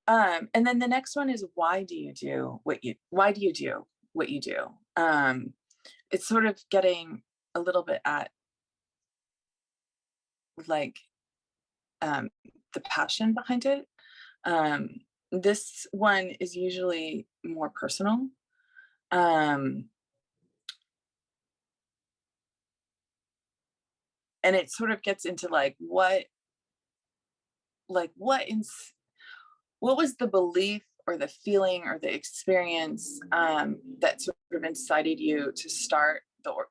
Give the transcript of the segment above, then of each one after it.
And then the next one is, why do you do what you do? It's sort of getting a little bit at like the passion behind it. This one is usually more personal. And it sort of gets into what was the belief or the feeling or the experience that sort of incited you to start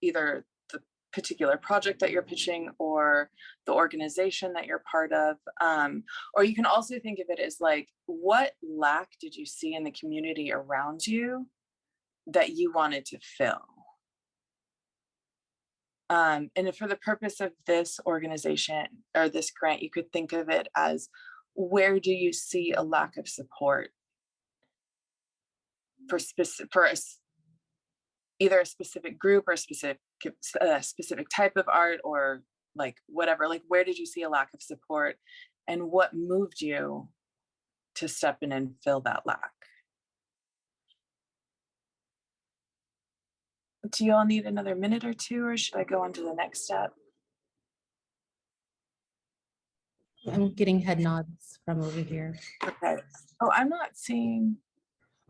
either the particular project that you're pitching or the organization that you're part of. Or you can also think of it as like, what lack did you see in the community around you that you wanted to fill? And for the purpose of this organization or this grant, you could think of it as, where do you see a lack of support for either a specific group or a specific type of art, or like whatever, like where did you see a lack of support and what moved you to step in and fill that lack? Do you all need another minute or two, or should I go on to the next step? I'm getting head nods from over here. Okay. Oh, I'm not seeing.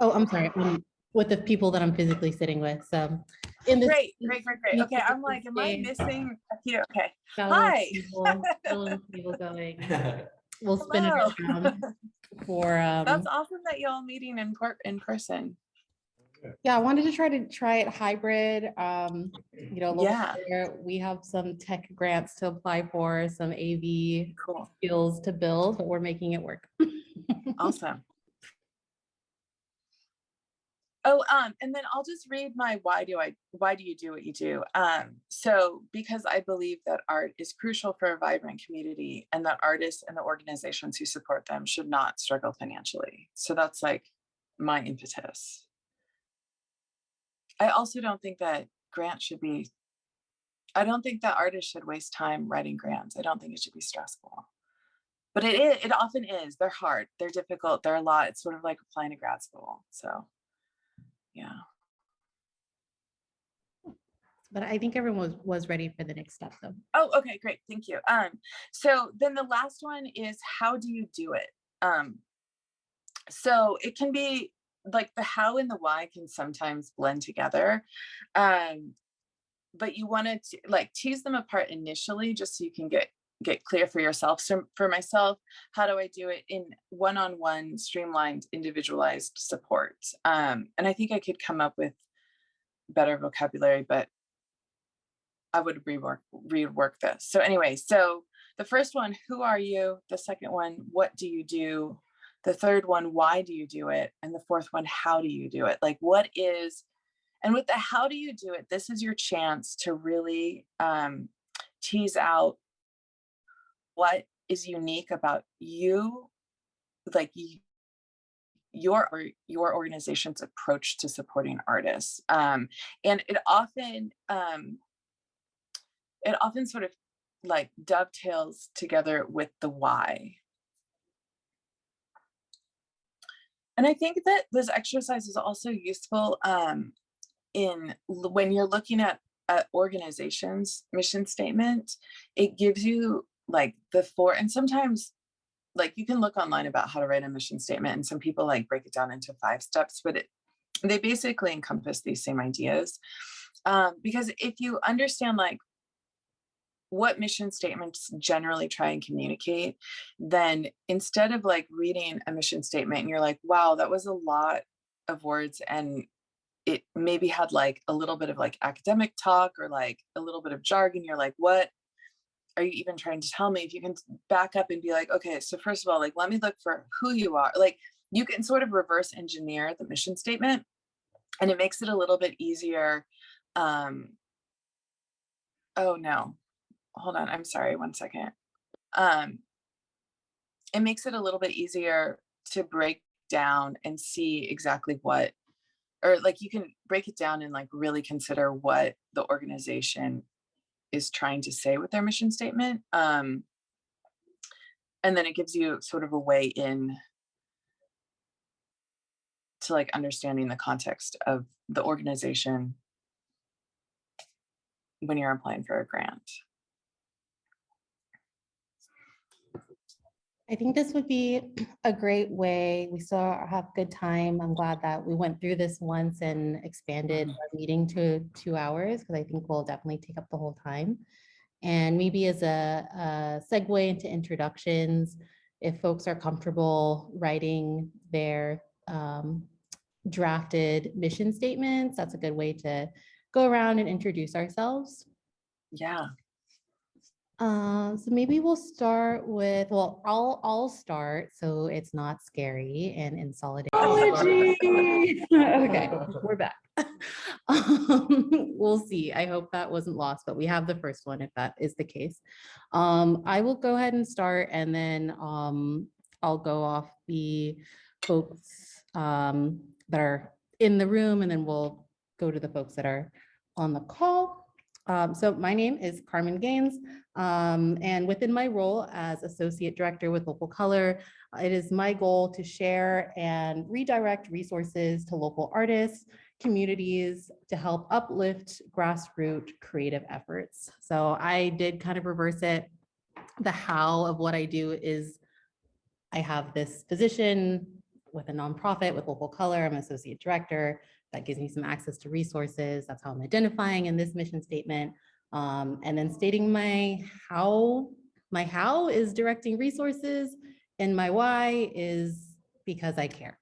Oh, I'm sorry. With the people that I'm physically sitting with. So in this Great. Okay, I'm like, am I missing a few? Okay. Hi. People going. We'll spin it around for That's awesome that y'all meeting in person. Yeah, I wanted to try it hybrid. Yeah. We have some tech grants to apply for, some AV Cool skills to build, but we're making it work. Awesome. Oh, and then I'll just read my why do you do what you do? So because I believe that art is crucial for a vibrant community and that artists and the organizations who support them should not struggle financially. So that's like my impetus. I also don't think that I don't think that artists should waste time writing grants. I don't think it should be stressful. But it often is. They're hard, they're difficult, they're a lot. It's sort of like applying to grad school. So yeah. But I think everyone was ready for the next step though. Oh, okay, great. Thank you. So then the last one is, how do you do it? So it can be like the how and the why can sometimes blend together. But you want to like tease them apart initially just so you can get clear for yourself. So for myself, how do I do it? In one-on-one, streamlined, individualized support. And I think I could come up with better vocabulary, but I would rework this. So anyway, so the first one, who are you? The second one, what do you do? The third one, why do you do it? And the fourth one, how do you do it? Like what is, and with the how do you do it, this is your chance to really tease out what is unique about you, like your organization's approach to supporting artists. And it often sort of like dovetails together with the why. And I think that this exercise is also useful when you're looking at organizations' mission statement. It gives you like and sometimes like you can look online about how to write a mission statement, and some people like break it down into 5 steps, but they basically encompass these same ideas. Because if you understand like what mission statements generally try and communicate, then instead of like reading a mission statement and you're like, wow, that was a lot of words, and it maybe had like a little bit of like academic talk or like a little bit of jargon, you're like, what are you even trying to tell me? If you can back up and be like, okay, so first of all, like, let me look for who you are. Like you can sort of reverse engineer the mission statement, and it makes it a little bit easier. Oh no, hold on, I'm sorry, 1 second. It makes it a little bit easier to break down and see exactly what, or like you can break it down and like really consider what the organization is trying to say with their mission statement. And then it gives you sort of a way in to like understanding the context of the organization when you're applying for a grant. I think this would be a great way. We still have good time. I'm glad that we went through this once and expanded our meeting to 2 hours, because I think we'll definitely take up the whole time. And maybe as a segue into introductions, if folks are comfortable writing their drafted mission statements, that's a good way to go around and introduce ourselves. Yeah. So maybe we'll start with, well, I'll start so it's not scary and in solidarity. Okay, we're back. We'll see. I hope that wasn't lost, but we have the first one if that is the case. I will go ahead and start, and then I'll go off the folks that are in the room, and then we'll go to the folks that are on the call. So my name is Carmen Gaines, and within my role as Associate Director with Local Color, it is my goal to share and redirect resources to local artists, communities to help uplift grassroots creative efforts. So I did kind of reverse it. The how of what I do is I have this position with a nonprofit with Local Color. I'm an associate director. That gives me some access to resources. That's how I'm identifying in this mission statement. And then stating my how is directing resources, and my why is because I care.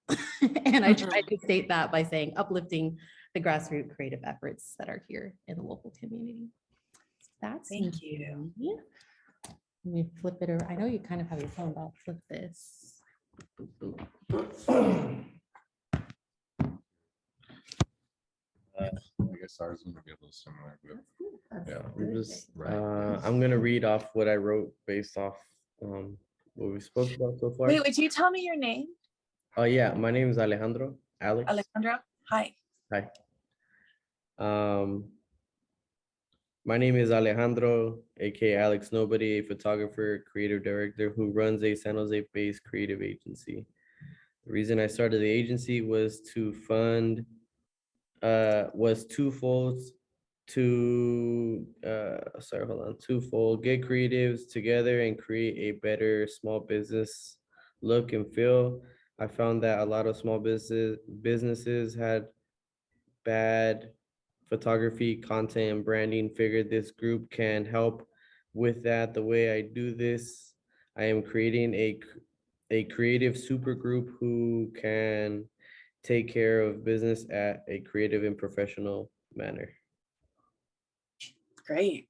And I try to state that by saying uplifting the grassroots creative efforts that are here in the local community. So that's Thank you. me. Let me flip it around. I know you kind of have your phone, but I'll flip this. Boop, boop. I guess ours is gonna be a little similar, but yeah, we just I'm gonna read off what I wrote based off what we spoke about so far. Wait, would you tell me your name? Oh yeah, my name is Alejandro. Alex. Alejandro? Hi. Hi. My name is Alejandro, aka Alex Nobody, a photographer, creative director who runs a San Jose-based creative agency. The reason I started the agency was to fund was twofold. Twofold, get creatives together and create a better small business look and feel. I found that a lot of small businesses had bad photography, content, and branding. Figured this group can help with that. The way I do this, I am creating a creative super group who can take care of business at a creative and professional manner. Great.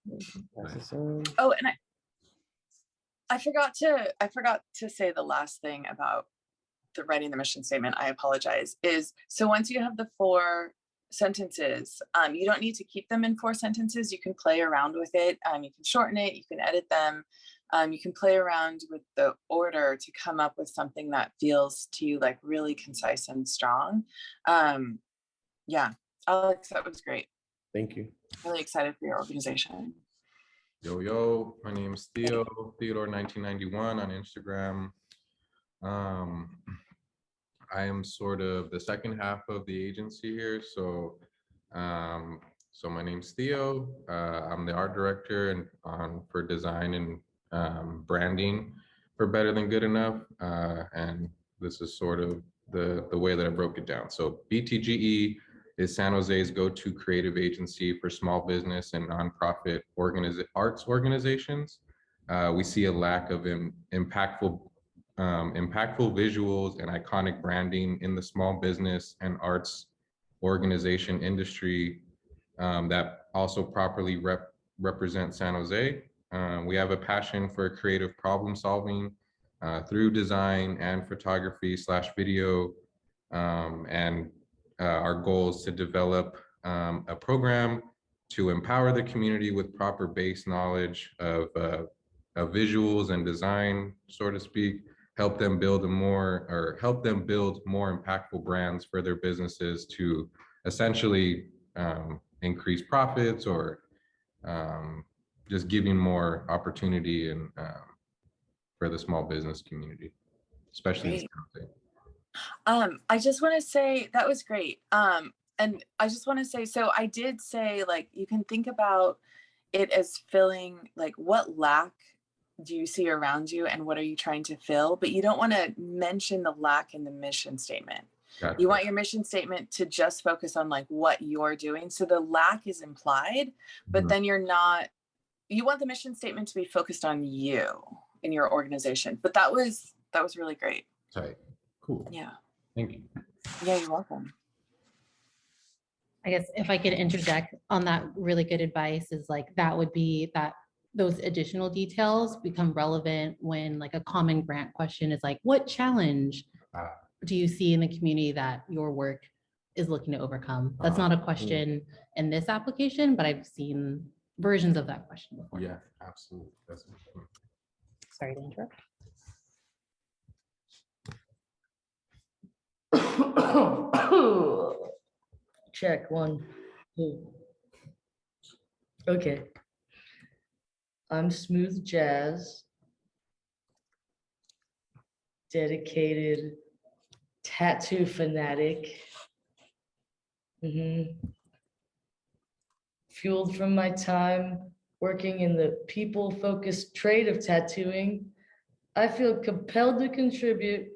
Nice. Oh, and I forgot to say the last thing about the writing the mission statement. I apologize. Is so once you have the 4 sentences, you don't need to keep them in 4 sentences. You can play around with it. You can shorten it. You can edit them. You can play around with the order to come up with something that feels to you like really concise and strong. Yeah, Alex, that was great. Thank you. Really excited for your organization. Yo, my name is Theo, Theodore1991 on Instagram. I am sort of the second half of the agency here. So my name's Theo. I'm the art director and for design and branding for Better Than Good Enough. And this is sort of the way that I broke it down. So BTGE is San Jose's go-to creative agency for small business and nonprofit arts organizations. We see a lack of impactful visuals and iconic branding in the small business and arts organization industry that also properly represent San Jose. We have a passion for creative problem solving through design and photography/video, and our goal is to develop a program to empower the community with proper base knowledge of visuals and design, so to speak, help them build more impactful brands for their businesses to essentially increase profits or just giving more opportunity and for the small business community. especially in Great. San Jose. I just want to say that was great. And I just want to say, so I did say, like, you can think about it as filling, like, what lack do you see around you and what are you trying to fill? But you don't want to mention the lack in the mission statement. Gotcha. You want your mission statement to just focus on like what you're doing. So the lack is implied, but then you want the mission statement to be focused on you and your organization. But that was really great. Tight. Cool. Yeah. Thank you. Yeah, you're welcome. I guess if I could interject on that, really good advice is like, that would be that those additional details become relevant when like a common grant question is like, what challenge do you see in the community that your work is looking to overcome? That's not a question in this application, but I've seen versions of that question before. Yeah, absolutely. That's important. Sorry to interrupt. Check 1, 2. Okay. I'm Smooth Jazz, dedicated tattoo fanatic. Fueled from my time working in the people-focused trade of tattooing, I feel compelled to contribute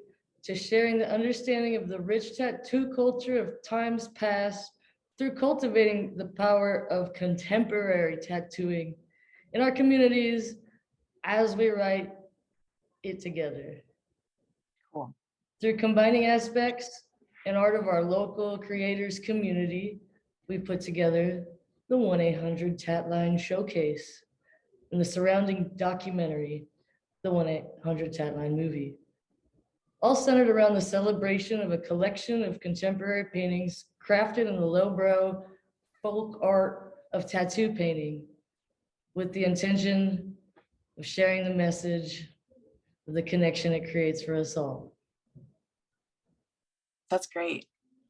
to sharing the understanding of the rich tattoo culture of times past through cultivating the power of contemporary tattooing in our communities as we write it together. Cool. Through combining aspects and art of our local creators community, we put together the 1-800-TATLINE Showcase and the surrounding documentary, the 1-800-TATLINE movie, all centered around the celebration of a collection of contemporary paintings crafted in the lowbrow folk art of tattoo painting with the intention of sharing the message of the connection it creates for us all. That's great.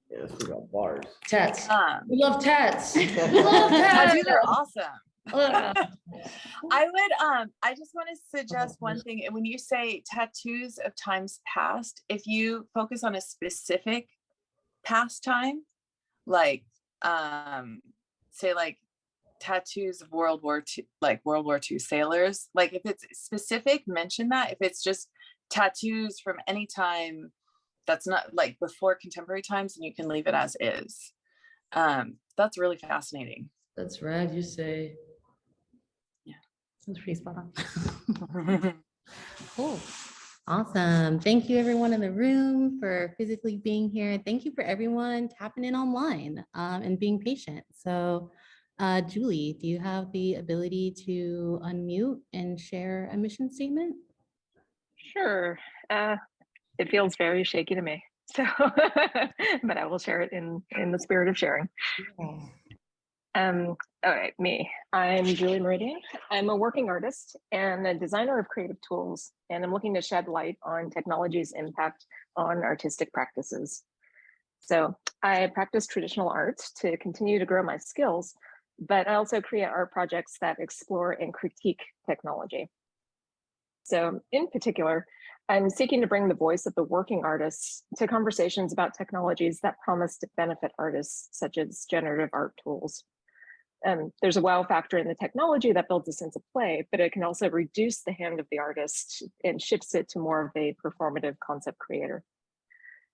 Yes, we got bars. Tats. We love tats. We love Tattoos tats. are awesome. I just want to suggest one thing. When you say tattoos of times past, if you focus on a specific past time, like say like tattoos of World War II, like World War II sailors, like if it's specific, mention that. If it's just tattoos from any time that's not like before contemporary times, and you can leave it as is. That's really fascinating. That's right, you say. That's pretty spot on. Cool. Awesome. Thank you everyone in the room for physically being here. Thank you for everyone tapping in online and being patient. So Julie, do you have the ability to unmute and share a mission statement? Sure. It feels very shaky to me. So, but I will share it in the spirit of sharing. All right, me. I'm Julie Meridian. I'm a working artist and a designer of creative tools, and I'm looking to shed light on technology's impact on artistic practices. So I practice traditional art to continue to grow my skills, but I also create art projects that explore and critique technology. So in particular, I'm seeking to bring the voice of the working artists to conversations about technologies that promise to benefit artists, such as generative art tools. There's a wow factor in the technology that builds a sense of play, but it can also reduce the hand of the artist and shifts it to more of a performative concept creator.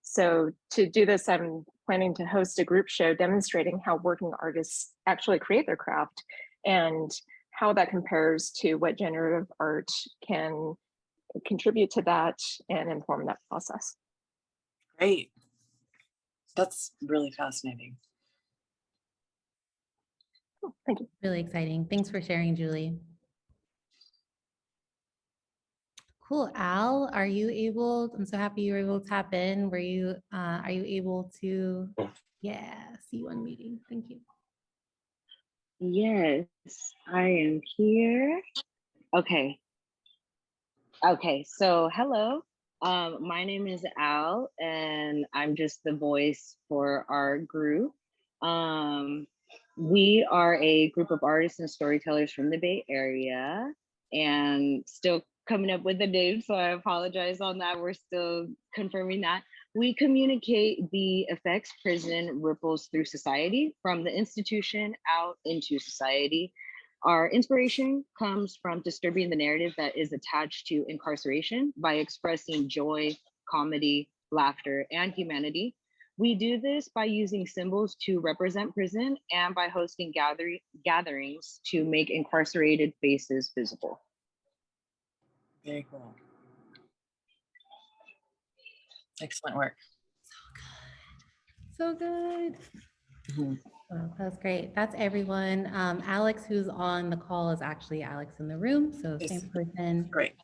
So to do this, I'm planning to host a group show demonstrating how working artists actually create their craft and how that compares to what generative art can contribute to that and inform that process. Great. That's really fascinating. Cool. Thank you. Really exciting. Thanks for sharing, Julie. Cool. Al, are you able, I'm so happy you were able to tap in. Are you able to, yeah, see you on meeting. Thank you. Yes, I am here. Okay. So hello. My name is Al, and I'm just the voice for our group. We are a group of artists and storytellers from the Bay Area, and still coming up with the name, so I apologize on that. We're still confirming that. We communicate the effects prison ripples through society from the institution out into society. Our inspiration comes from disturbing the narrative that is attached to incarceration by expressing joy, comedy, laughter, and humanity. We do this by using symbols to represent prison and by hosting gatherings to make incarcerated faces visible. Very cool. Excellent work. So good. Mhm. Oh, that was great. That's everyone. Alex, who's on the call, is actually Alex in the room. So Yes. same person. Great.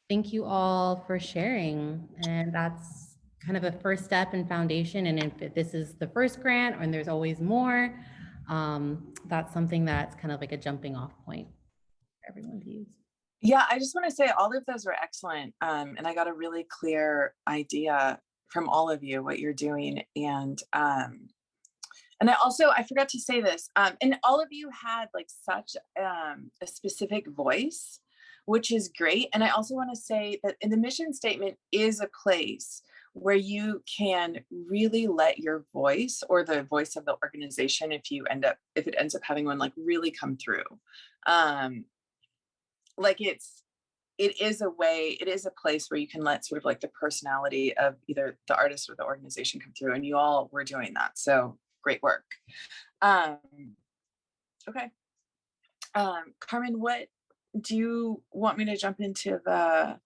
Thank you all for sharing. And that's kind of a first step and foundation. And if this is the first grant and there's always more, that's something that's kind of like a jumping off point for everyone to use. Yeah, I just want to say all of those were excellent. And I got a really clear idea from all of you what you're doing. And I forgot to say this, and all of you had like such a specific voice, which is great. And I also want to say that in the mission statement is a place where you can really let your voice or the voice of the organization, if it ends up having one, like really come through. Like it is a place where you can let sort of like the personality of either the artist or the organization come through, and you all were doing that. So great work. Okay. Carmen, what do you want me to jump into the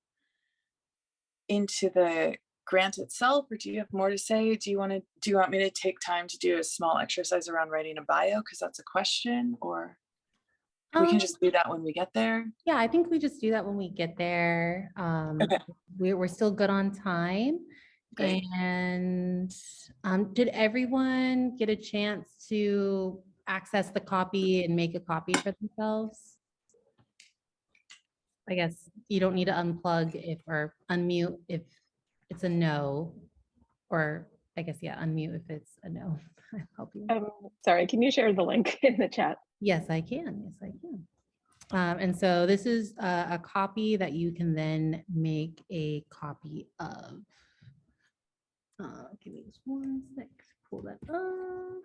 grant itself, or do you have more to say? Do you want me to take time to do a small exercise around writing a bio? Because that's a question, or we can just do that when we get there. Yeah, I think we just do that when we get there. Okay. We're still good on time. Great. And did everyone get a chance to access the copy and make a copy for themselves? I guess you don't need to unplug or unmute if it's a no, or I guess, yeah, unmute if it's a no. I'll help you. Sorry, can you share the link in the chat? Yes, I can. Yes, I can. And so this is a copy that you can then make a copy of. Give me just one sec, pull that up.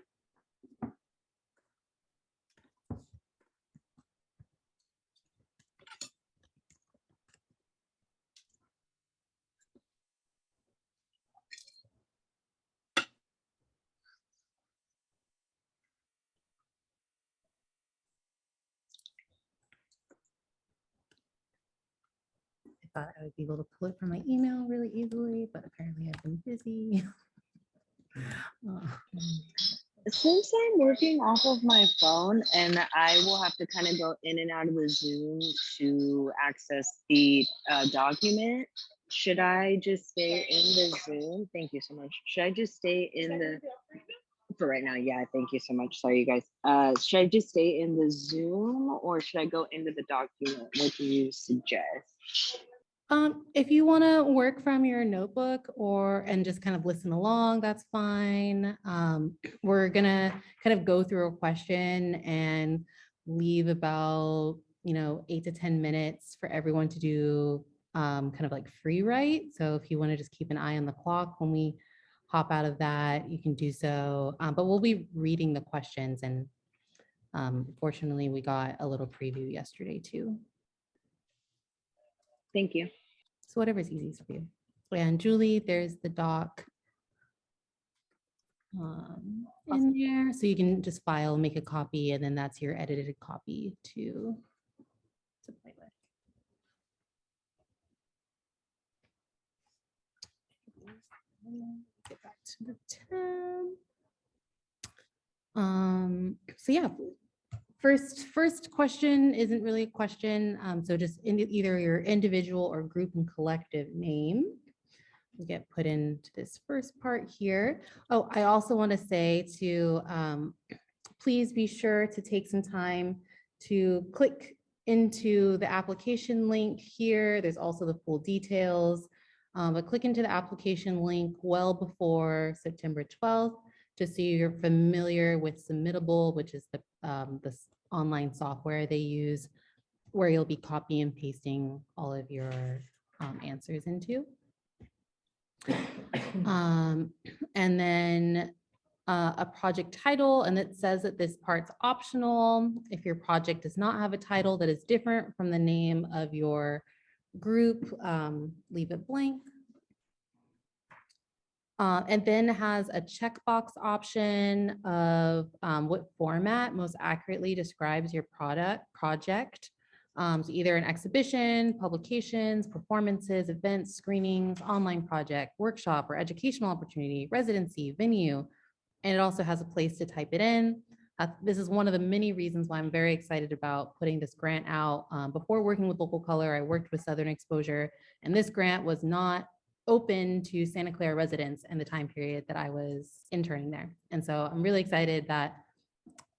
I thought I would be able to pull it from my email really easily, but apparently I've been busy. Since I'm working off of my phone and I will have to kind of go in and out of the Zoom to access the document, should I just stay in the Zoom? Thank you so much. Should I just stay in the, for right now? Yeah, thank you so much. Sorry, you guys. Should I just stay in the Zoom or should I go into the document? What do you suggest? If you want to work from your notebook and just kind of listen along, that's fine. We're gonna kind of go through a question and leave about 8 to 10 minutes for everyone to do kind of like free write. So if you want to just keep an eye on the clock when we hop out of that, you can do so. But we'll be reading the questions, and fortunately, we got a little preview yesterday too. Thank you. So whatever's easiest for you. And Julie, there's the doc in there. So you can just file, make a copy, and then that's your edited copy to play with. Get back to the tab. So yeah, first question isn't really a question. So just either your individual or group and collective name will get put into this first part here. Oh, I also want to say to please be sure to take some time to click into the application link here. There's also the full details, but click into the application link well before September 12th, just so you're familiar with Submittable, which is the online software they use where you'll be copy and pasting all of your answers into. And then a project title, and it says that this part's optional. If your project does not have a title that is different from the name of your group, leave it blank. And then has a checkbox option of what format most accurately describes your project. So either an exhibition, publications, performances, events, screenings, online project, workshop, or educational opportunity, residency, venue. And it also has a place to type it in. This is one of the many reasons why I'm very excited about putting this grant out. Before working with Local Color, I worked with Southern Exposure, and this grant was not open to Santa Clara residents in the time period that I was interning there. And so I'm really excited that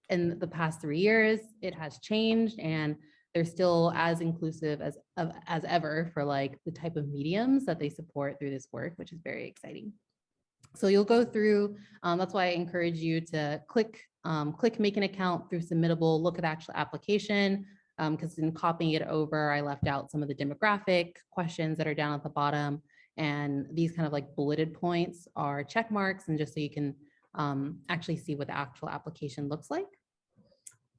in the past 3 years, it has changed and they're still as inclusive as ever for like the type of mediums that they support through this work, which is very exciting. So you'll go through, that's why I encourage you to click make an account through submittable, look at the actual application, because in copying it over, I left out some of the demographic questions that are down at the bottom. And these kind of like bulleted points are check marks, and just so you can actually see what the actual application looks like.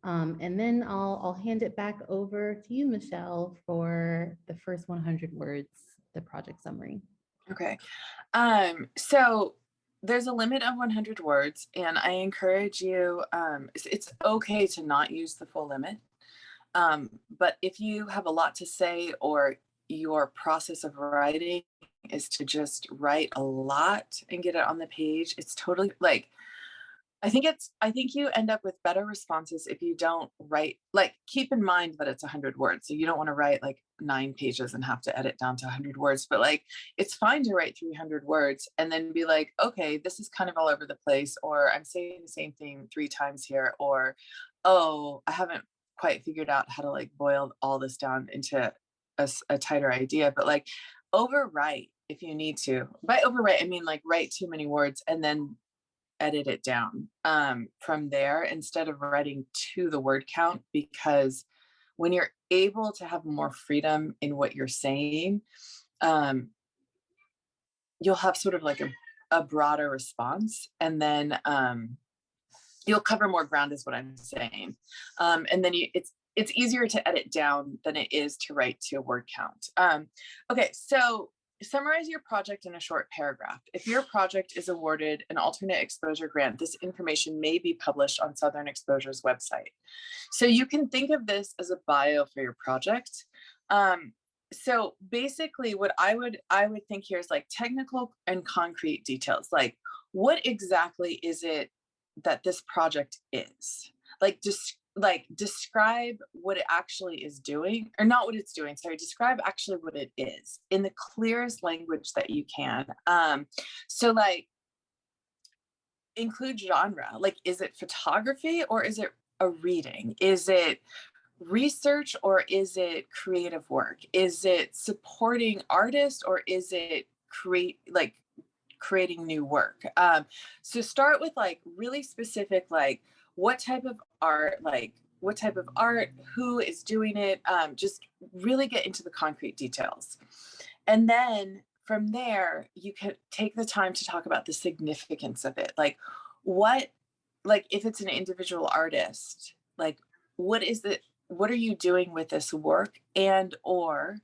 And then I'll hand it back over to you, Michelle, for the first 100 words, the project summary. Okay. So there's a limit of 100 words, and I encourage you, it's okay to not use the full limit. But if you have a lot to say, or your process of writing is to just write a lot and get it on the page, it's totally like, I think you end up with better responses if you don't write, like, keep in mind that it's 100 words. So you don't want to write like 9 pages and have to edit down to 100 words, but like, it's fine to write 300 words and then be like, okay, this is kind of all over the place, or I'm saying the same thing 3 times here, or, oh, I haven't quite figured out how to like boil all this down into a tighter idea, but like overwrite if you need to. By overwrite, I mean like write too many words and then edit it down from there instead of writing to the word count, because when you're able to have more freedom in what you're saying, you'll have sort of like a broader response, and then you'll cover more ground is what I'm saying. And then it's easier to edit down than it is to write to a word count. Okay, so summarize your project in a short paragraph. If your project is awarded an alternate exposure grant, this information may be published on Southern Exposure's website. So you can think of this as a bio for your project. So basically what I would think here is like technical and concrete details. Like, what exactly is it that this project is? Like, just describe what it actually is doing, or not what it's doing, sorry, describe actually what it is in the clearest language that you can. So like, include genre, like, is it photography or is it a reading? Is it research or is it creative work? Is it supporting artists or is it creating new work? So start with like really specific, like, what type of art, who is doing it, just really get into the concrete details. And then from there, you can take the time to talk about the significance of it. Like, if it's an individual artist, like, what are you doing with this work? And, or,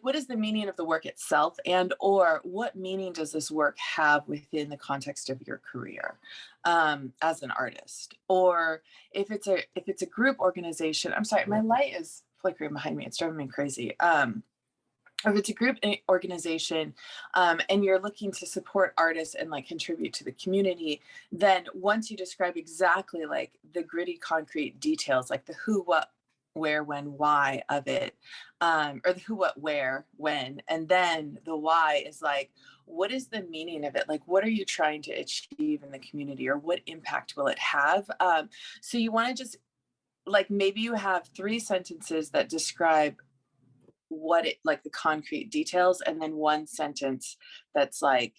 what is the meaning of the work itself, and or what meaning does this work have within the context of your career as an artist? Or if it's a group organization, I'm sorry, my light is flickering behind me, it's driving me crazy. Or if it's a group organization and you're looking to support artists and like contribute to the community, then once you describe exactly like the gritty concrete details, like the who, what, where, when, why of it, or the who, what, where, when, and then the why is like, what is the meaning of it? Like, what are you trying to achieve in the community, or what impact will it have? So you want to just like, maybe you have 3 sentences that describe what it, like the concrete details, and then 1 sentence that's like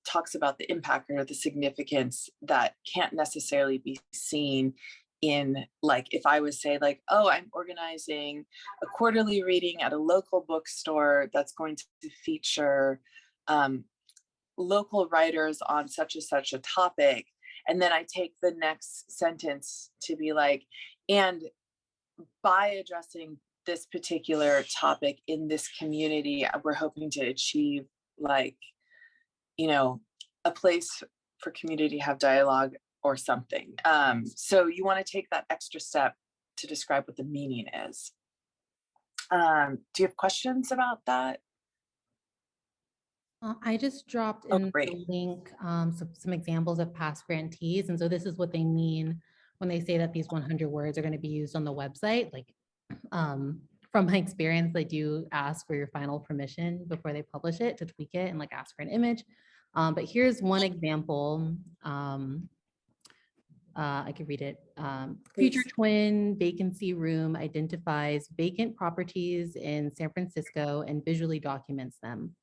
talks about the impact or the significance that can't necessarily be seen in, like, if I was say like, oh, I'm organizing a quarterly reading at a local bookstore that's going to feature local writers on such and such a topic. And then I take the next sentence to be like, and by addressing this particular topic in this community, we're hoping to achieve, like, you know, a place for community to have dialogue or something. So you want to take that extra step to describe what the meaning is. Do you have questions about that? I just dropped Oh, in great. the link some examples of past grantees. And so this is what they mean when they say that these 100 words are going to be used on the website. Like from my experience, they do ask for your final permission before they publish it to tweak it and like ask for an image. But here's one example. I could read it. Future Please. Twin Vacancy Room identifies vacant properties in San Francisco and visually documents them.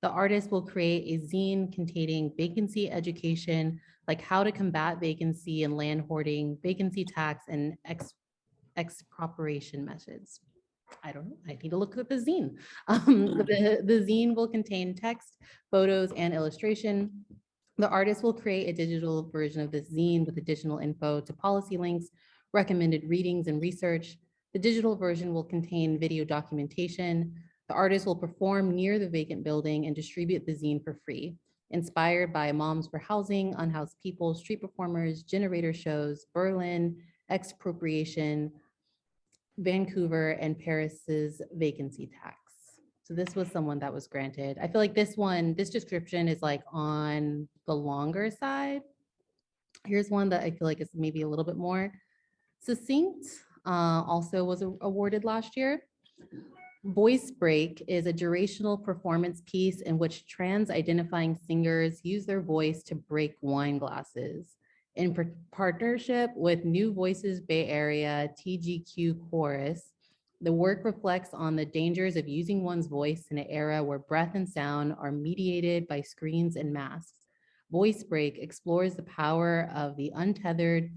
The artist will create a zine containing vacancy education, like how to combat vacancy and land hoarding, vacancy tax, and expropriation methods. I don't know. I need to look at the zine. The zine will contain text, photos, and illustration. The artist will create a digital version of this zine with additional info to policy links, recommended readings, and research. The digital version will contain video documentation. The artist will perform near the vacant building and distribute the zine for free. Inspired by Moms for Housing, Unhoused People, Street Performers, Generator Shows, Berlin, Expropriation, Vancouver, and Paris's vacancy tax. So this was someone that was granted. I feel like this description is like on the longer side. Here's one that I feel like is maybe a little bit more succinct. Also was awarded last year. Voice Break is a durational performance piece in which trans identifying singers use their voice to break wine glasses. In partnership with New Voices Bay Area TGQ Chorus, the work reflects on the dangers of using one's voice in an era where breath and sound are mediated by screens and masks. Voice Break explores the power of the untethered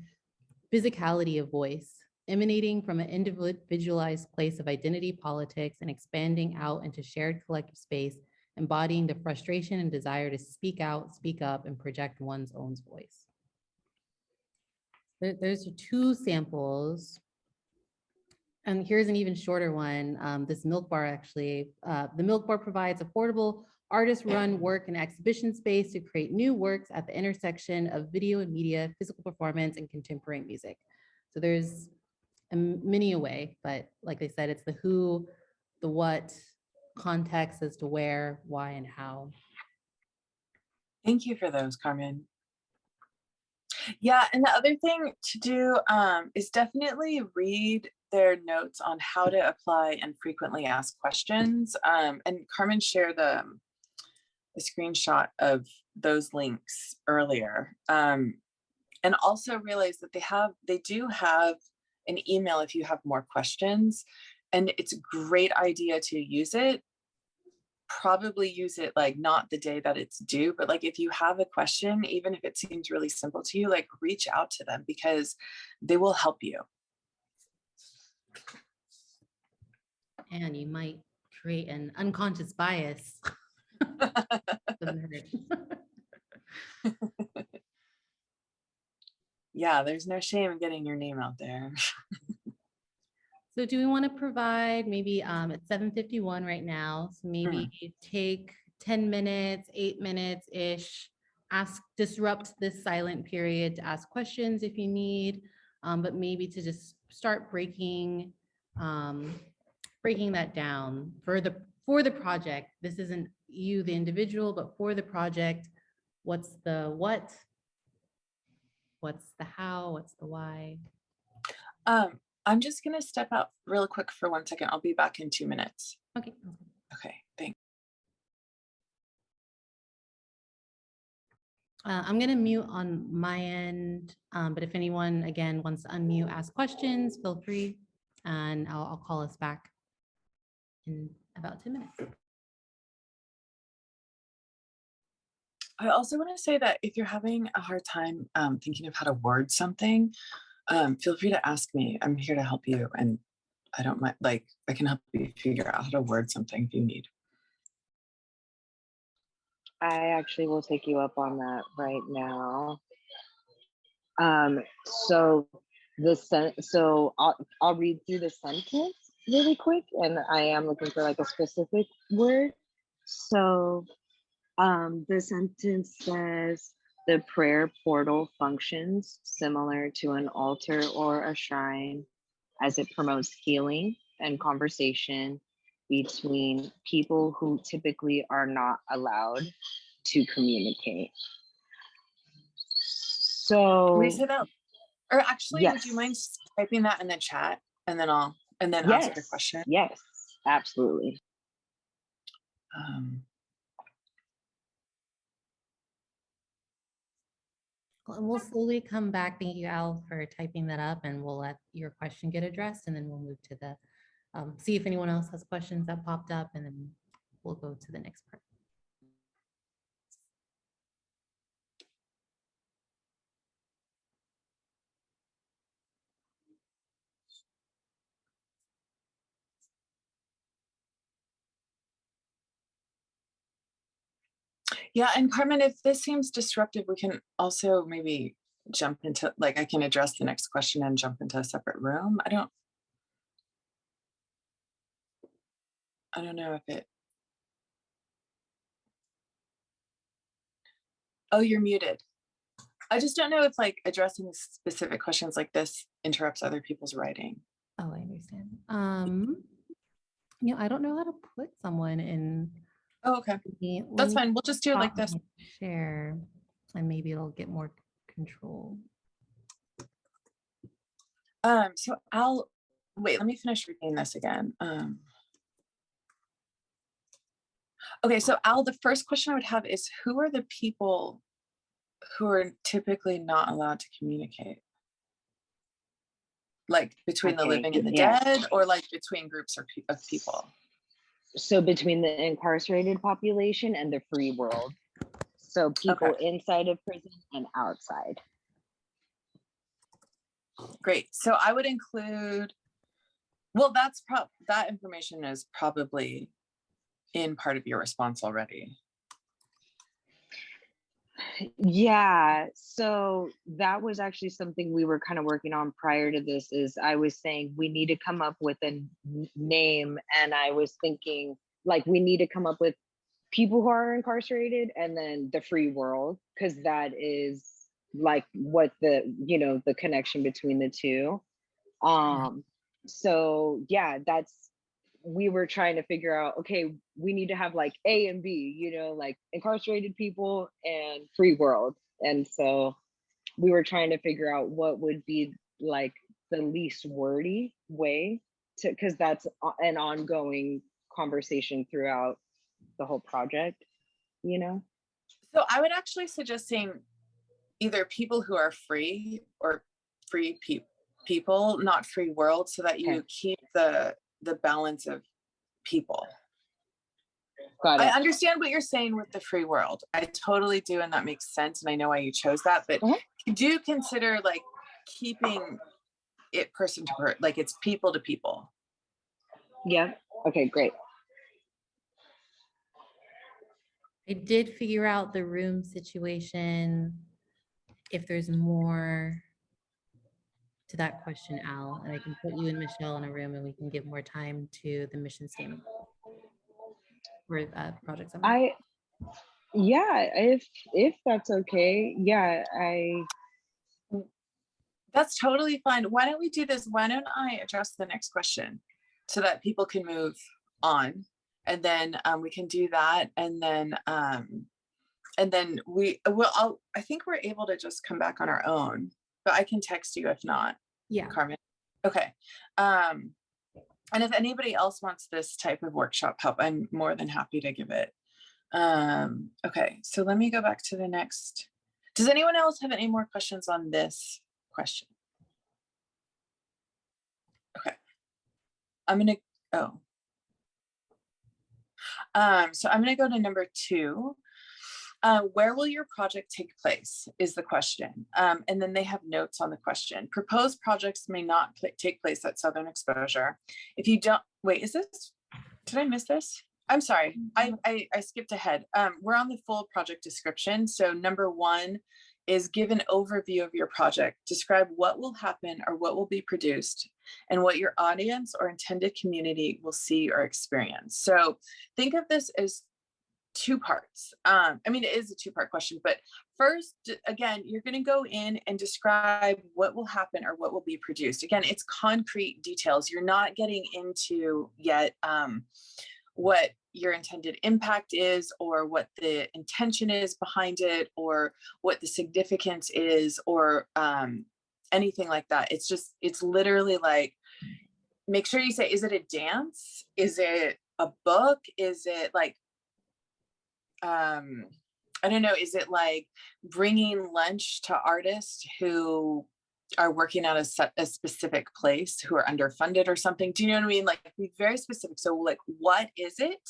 physicality of voice, emanating from an individualized place of identity politics and expanding out into shared collective space, embodying the frustration and desire to speak out, speak up, and project one's own voice. There's two samples. And here's an even shorter one. This Milk Bar actually, the Milk Bar provides affordable artist-run work and exhibition space to create new works at the intersection of video and media, physical performance, and contemporary music. So there's many a way, but like they said, it's the who, the what, context as to where, why, and how. Thank you for those, Carmen. Yeah, and the other thing to do is definitely read their notes on how to apply and frequently ask questions. And Carmen shared a screenshot of those links earlier. And also realize that they do have an email if you have more questions. And it's a great idea to use it. Probably use it like not the day that it's due, but like if you have a question, even if it seems really simple to you, like reach out to them because they will help you. And you might create an unconscious bias. Yeah, there's no shame in getting your name out there. So do we want to provide maybe it's 7:51 right now, so maybe take 10 minutes, 8 minutes-ish, disrupt this silent period to ask questions if you need, but maybe to just start breaking that down for the project. This isn't you, the individual, but for the project, what's the what? What's the how? What's the why? I'm just gonna step out real quick for 1 second. I'll be back in 2 minutes. Okay. Okay, thanks. I'm gonna mute on my end, but if anyone, again, wants to unmute, ask questions, feel free, and I'll call us back in about 10 minutes. I also want to say that if you're having a hard time thinking of how to word something, Feel free to ask me. I'm here to help you, and I don't mind, like, I can help you figure out how to word something if you need. I actually will take you up on that right now. So so I'll read through the sentence really quick, and I am looking for like a specific word. So the sentence says the prayer portal functions similar to an altar or a shrine as it promotes healing and conversation between people who typically are not allowed to communicate. Can you So say that? Or actually, would you yes, mind typing that in the chat, and then ask your yes, question? yes, absolutely. Um, And we'll slowly come back. Thank you, Al, for typing that up, and we'll let your question get addressed, and then we'll move to the, see if anyone else has questions that popped up, and then we'll go to the next part. yeah, and Carmen, if this seems disruptive, we can also maybe jump into, like, I can address the next question and jump into a separate room. I don't know if it. Oh, you're muted. I just don't know if, like, addressing specific questions like this interrupts other people's writing. Oh, I understand. I don't know how to put someone in. Oh, okay. Let That's me fine. We'll just do it like stop this. my share, and maybe it'll get more control. So I'll wait, let me finish reading this again. Okay, so Al, the first question I would have is, who are the people who are typically not allowed to communicate? Like between the Okay, living and the yeah. dead, or like between groups of people? So between the incarcerated population and the free world. So people Okay, inside of prison and outside. great. So I would include, well, that information is probably in part of your response already. Yeah, so that was actually something we were kind of working on prior to this. Is I was saying we need to come up with a name, and I was thinking like we need to come up with people who are incarcerated and then the free world, because that is like what the connection between the two. So yeah, we were trying to figure out, okay, we need to have like A and B, like incarcerated people and free world. And so we were trying to figure out what would be like the least wordy way to, because that's an ongoing conversation throughout the whole project. So I would actually suggest saying either people who are free or free people, not free world, so that you Okay. keep the balance of people. Got I it. understand what you're saying with the free world. I totally do, and that makes sense, and I know why you chose that, but do consider like keeping it person to person, like it's people to people. Yeah. Okay, great. I did figure out the room situation. If there's more to that question, Al, and I can put you and Michelle in a room, and we can give more time to the mission statement or project summary. Yeah, if that's okay. Yeah, That's totally fine. Why don't we do this? Why don't I address the next question so that people can move on, and then we can do that, and then I think we're able to just come back on our own, but I can text you if not. Yeah. Carmen. Okay. And if anybody else wants this type of workshop help, I'm more than happy to give it. Okay, so let me go back to the next. Does anyone else have any more questions on this question? Okay. I'm gonna, so I'm gonna go to number 2. Where will your project take place is the question. And then they have notes on the question. Proposed projects may not take place at Southern Exposure. If you don't, wait, is this, did I miss this? I'm sorry, I skipped ahead. We're on the full project description. So number 1 is give an overview of your project. Describe what will happen or what will be produced and what your audience or intended community will see or experience. So think of this as 2 parts. I mean, it is a 2-part question, but first, again, you're going to go in and describe what will happen or what will be produced. Again, it's concrete details. You're not getting into yet what your intended impact is or what the intention is behind it or what the significance is or anything like that. It's just, it's literally like, make sure you say, is it a dance? Is it a book? Is it like, I don't know, is it like bringing lunch to artists who are working at a specific place who are underfunded or something? Do you know what I mean? Like, be very specific. So like, what is it?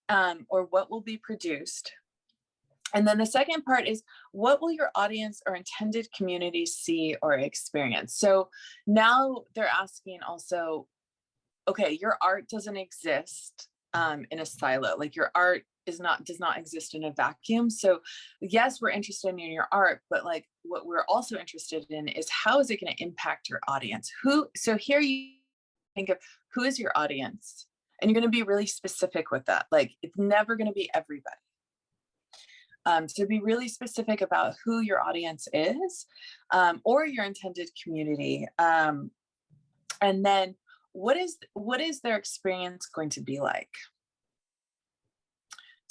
Or what will be produced? And then the second part is, what will your audience or intended community see or experience? So now they're asking also, okay, your art doesn't exist in a silo. Like your art does not exist in a vacuum. So yes, we're interested in your art, but like what we're also interested in is how is it going to impact your audience? So here you think of who is your audience, and you're going to be really specific with that. Like it's never going to be everybody. So be really specific about who your audience is, or your intended community. And then what is their experience going to be like?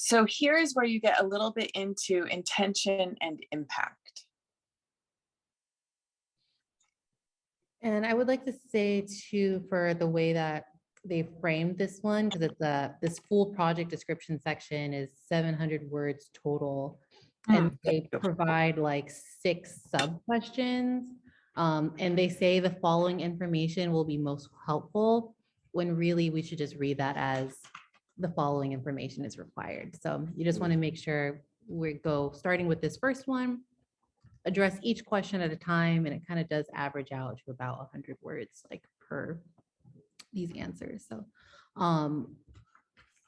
So here is where you get a little bit into intention and impact. And I would like to say too, for the way that they framed this one, because it's this full project description section is 700 words total. And they provide like 6 sub questions. And they say the following information will be most helpful, when really we should just read that as the following information is required. So you just want to make sure we go starting with this first one, address each question at a time, and it kind of does average out to about 100 words like per these answers. So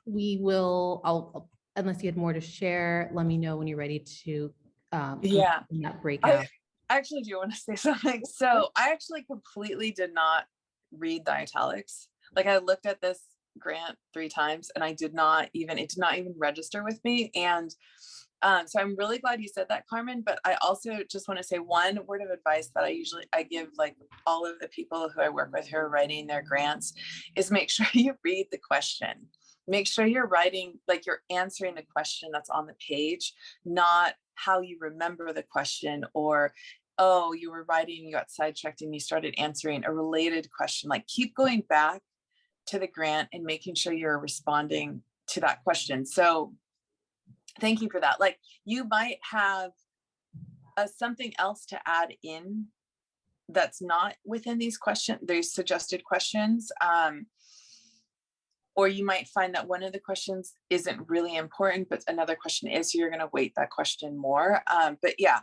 we will, unless you had more to share, let me know when you're ready to yeah, that breakout. I actually do want to say something. So I actually completely did not read the italics. Like I looked at this grant 3 times and it did not even register with me. And so I'm really glad you said that, Carmen, but I also just want to say one word of advice that I give like all of the people who I work with who are writing their grants is make sure you read the question. Make sure you're writing, like you're answering the question that's on the page, not how you remember the question or, oh, you were writing, you got sidetracked and you started answering a related question. Like keep going back to the grant and making sure you're responding to that question. So thank you for that. Like you might have something else to add in that's not within these suggested questions. Or you might find that one of the questions isn't really important, but another question is, so you're going to weight that question more. But yeah,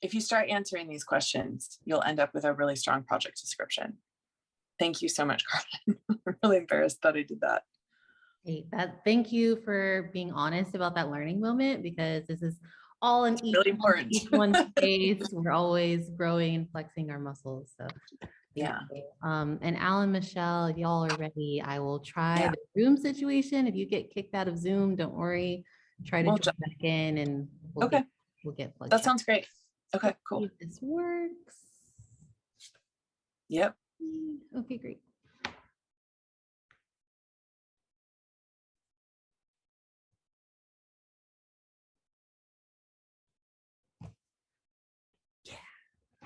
if you start answering these questions, you'll end up with a really strong project description. Thank you so much, Carmen. I'm really embarrassed that I did that. Hey, thank you for being honest about that learning moment, because this is all in each one's space. We're always growing and flexing our muscles. So yeah. And Alan, Michelle, if y'all are ready, I will try the Zoom situation. If you get kicked out of Zoom, don't worry. Try to join back in and we'll get plugged. That sounds great. Okay, cool. If this works. Yep. Okay, great.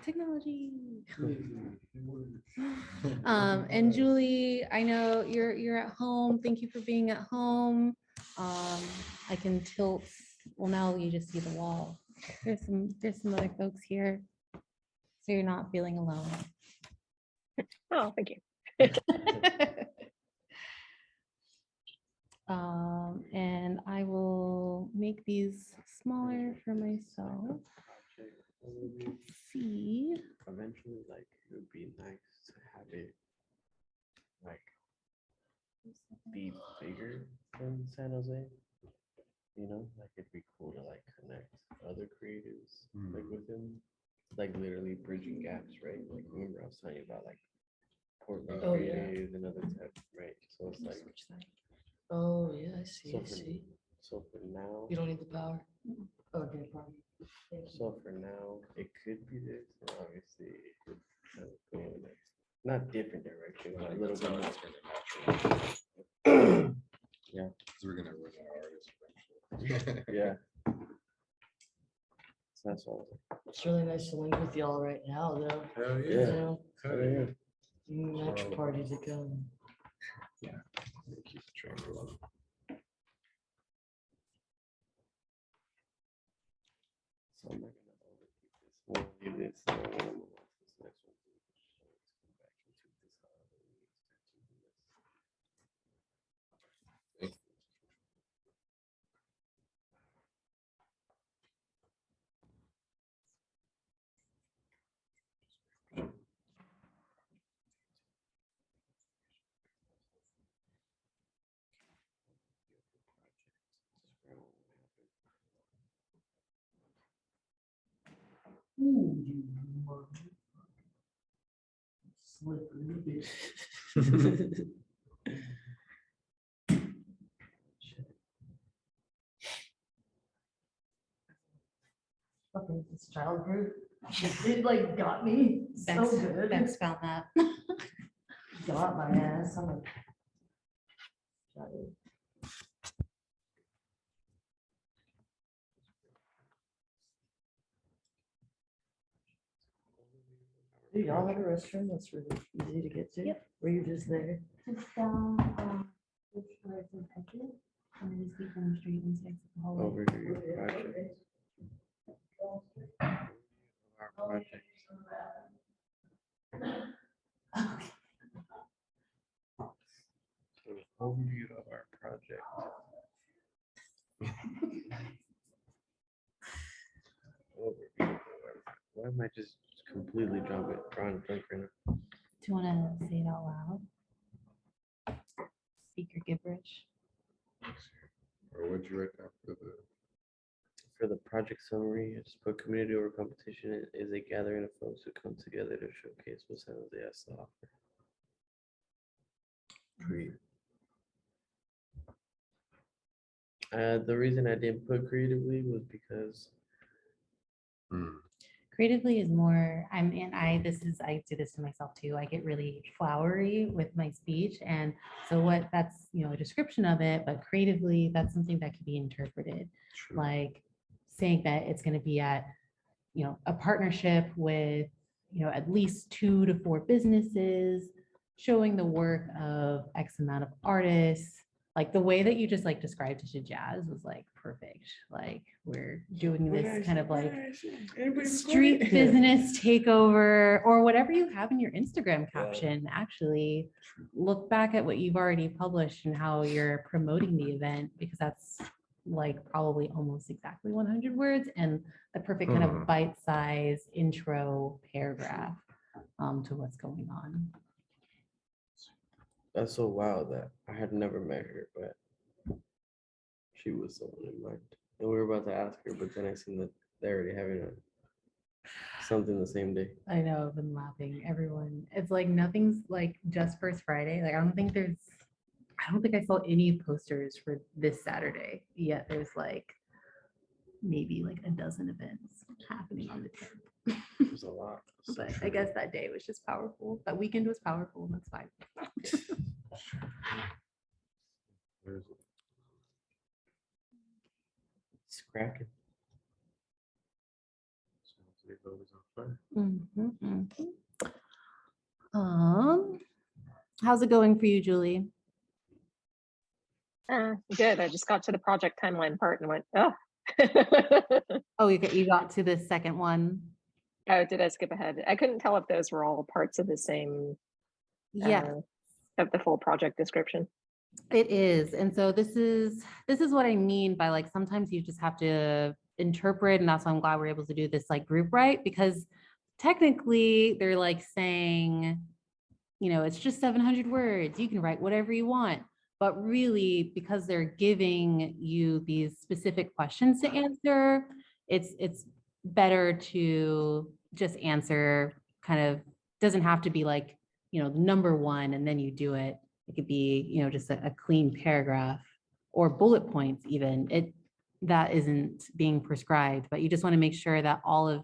Technology. And Julie, I know you're at home. Thank you for being at home. I can tilt. Well, now you just see the wall. There's some other folks here, so you're not feeling alone. Oh, thank you. And I will make make these smaller for myself. Let's see. Eventually, like, it would be nice to have it like be bigger than San Jose. You know, like it'd be cool to like connect other creatives like within, like literally bridging gaps, right? Like remember I was telling you about like Portland Oh, yeah. creative and other type, right? So it's like, Oh, yeah, I see, so I see. so for now, You don't need the power? Okay, problem. so for now, it could be this, and obviously it could kind of go in a not different direction, but a little bit more. Yeah. So we're gonna run out of artists. Yeah. So that's all. It's really nice to link with y'all right now, though. Hell You yeah. know, Hell Yeah. yeah. next party to come. Keep the train rolling. So I'm not gonna overkeep this. We'll leave this. And then we'll move on to this next one. So we can show it to come back into this, however we expect to do this. Ooh, you mother- Slippery bitch. Fucking this child group. It like got me so Bex, good. Bex found that. Got my ass. I'm like. Do y'all have a restroom that's really easy to get to? Yep. Were you just there? Just down, which where it says exit, and then just keep going straight into the hallway. Overview your project. Our project. So overview of our project. Overview of our- Why am I just completely drunk right now? Do you want to say it out loud? Speak your gibberish. Or what'd you write down for the? For the project summary, I just put community over competition is a gathering of folks who come together to showcase what San Jose has to offer. Create. The reason I didn't put creatively was because Creatively is more, I do this to myself too. I get really flowery with my speech. And so that's, a description of it, but creatively, that's something that can be interpreted. Like saying that it's going to be at, a partnership with, at least 2 to 4 businesses, showing the work of X amount of artists. Like the way that you just like described it to Jazz was like perfect. Like we're doing this kind of like street business takeover or whatever you have in your Instagram caption. Actually look back at what you've already published and how you're promoting the event, because that's like probably almost exactly 100 words and the perfect kind of bite-sized intro paragraph to what's going on. that's so wild that I had never met her, but she was someone in mind. And we were about to ask her, but then I seen that they're already having something the same day. I know, I've been laughing. Everyone, it's like nothing's like just First Friday. Like I don't think I saw any posters for this Saturday, yet there's like maybe like a dozen events happening on the 10th. It was a lot. But I guess that day was just powerful. That weekend was powerful, and that's fine. Where's it? It's cracking. San Jose Voters on fire. Mhm, mhm. How's it going for you, Julie? Good. I just got to the project timeline part and went, oh. Oh, you got to the second one. Oh, did I skip ahead? I couldn't tell if those were all parts of the same, Yeah. of the full project description. It is. And so this is what I mean by like, sometimes you just have to interpret, and that's why I'm glad we're able to do this like group right, because technically they're like saying, it's just 700 words. You can write whatever you want. But really, because they're giving you these specific questions to answer, it's better to just answer kind of, doesn't have to be like, number one, and then you do it. It could be, just a clean paragraph or bullet points even. That isn't being prescribed, but you just want to make sure that all of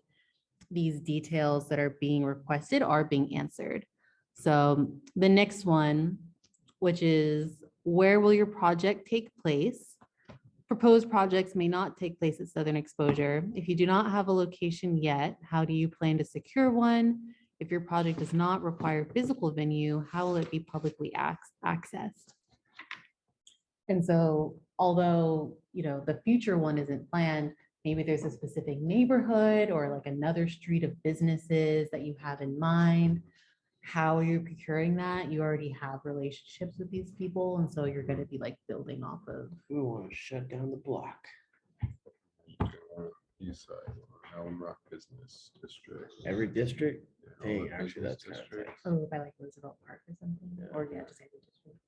these details that are being requested are being answered. So the next one, which is, where will your project take place? Proposed projects may not take place at Southern Exposure. If you do not have a location yet, how do you plan to secure one? If your project does not require physical venue, how will it be publicly accessed? And so, although, the future one isn't planned, maybe there's a specific neighborhood or like another street of businesses that you have in mind. How are you procuring that? You already have relationships with these people, and so you're going to be like building off of. We want to shut down the block. East side, Alum Rock Business District. Every district? Yeah, all Dang, the actually, business that's kind of districts. Oh, by like Roosevelt Park or something, Yeah. or just every district.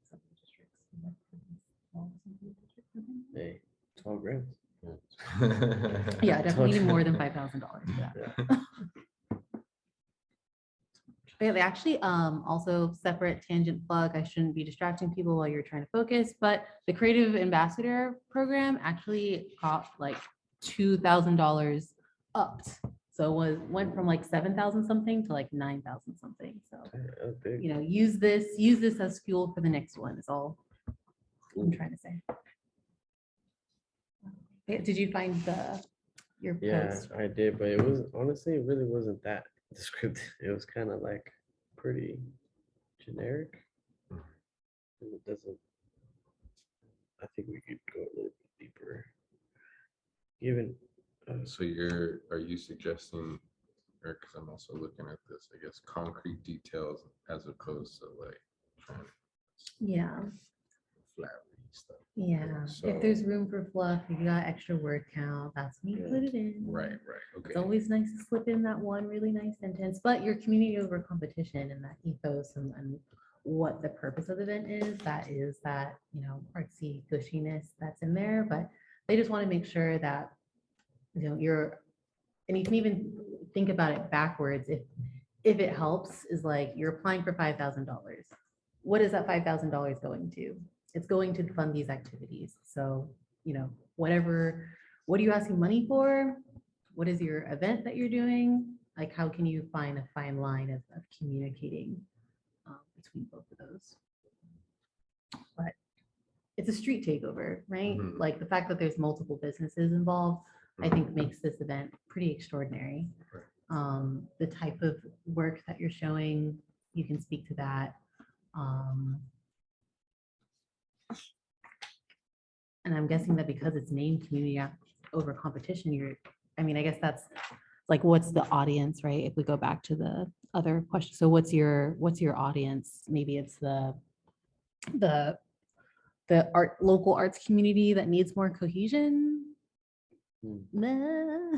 Some districts. Hey, 12 grand. Yeah, definitely need more than $5,000 for that. Yeah. They actually, also separate tangent plug. I shouldn't be distracting people while you're trying to focus, but the Creative Ambassador program actually got like $2,000 upped. So went from like 7,000 something to like 9,000 something. So, That's big. use this as fuel for the next one is all I'm trying to say. Did you find your Yeah, post? I did, but it was honestly, it really wasn't that descriptive. It was kind of like pretty generic. It doesn't. I think we could go a little bit deeper. Even. So are you suggesting, or because I'm also looking at this, I guess, concrete details as opposed to like trying to Yeah. flat read stuff. Yeah, So- if there's room for fluff, if you got extra word count, that's when you Yeah. put it in. Right, It's okay. always nice to slip in that one really nice sentence, but your community over competition and that ethos and what the purpose of the event is that, artsy gushiness that's in there, but they just want to make sure that, and you can even think about it backwards. If it helps, is like you're applying for $5,000. What is that $5,000 going to? It's going to fund these activities. So, what are you asking money for? What is your event that you're doing? Like, how can you find a fine line of communicating between both of those? But it's a street takeover, right? Mhm. Like the fact that there's multiple businesses involved, I think makes this event pretty extraordinary. Right. The type of work that you're showing, you can speak to that. And I'm guessing that because it's named community over competition, I guess that's like, what's the audience, right? If we go back to the other question. So what's your audience? Maybe it's the local arts community that needs more cohesion. Nah.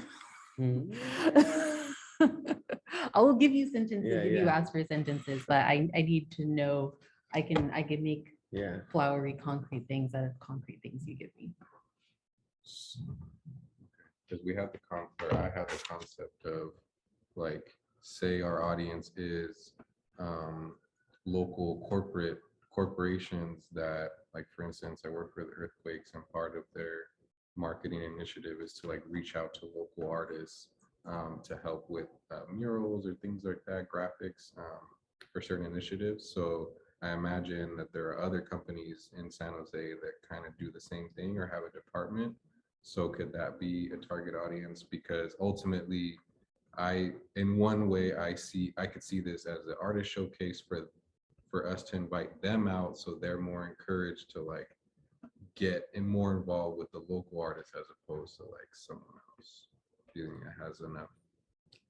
I will give you sentences if you Yeah. ask for sentences, but I need to know I can make Yeah. flowery concrete things out of concrete things you give me. Because I have the concept of like, say our audience is local corporations that, like, for instance, I work for the Earthquakes, and part of their marketing initiative is to like reach out to local artists to help with murals or things like that, graphics for certain initiatives. So I imagine that there are other companies in San Jose that kind of do the same thing or have a department. So could that be a target audience? Because ultimately, in one way, I could see this as an artist showcase for us to invite them out, so they're more encouraged to like get more involved with the local artists as opposed to like someone else feeling it has enough.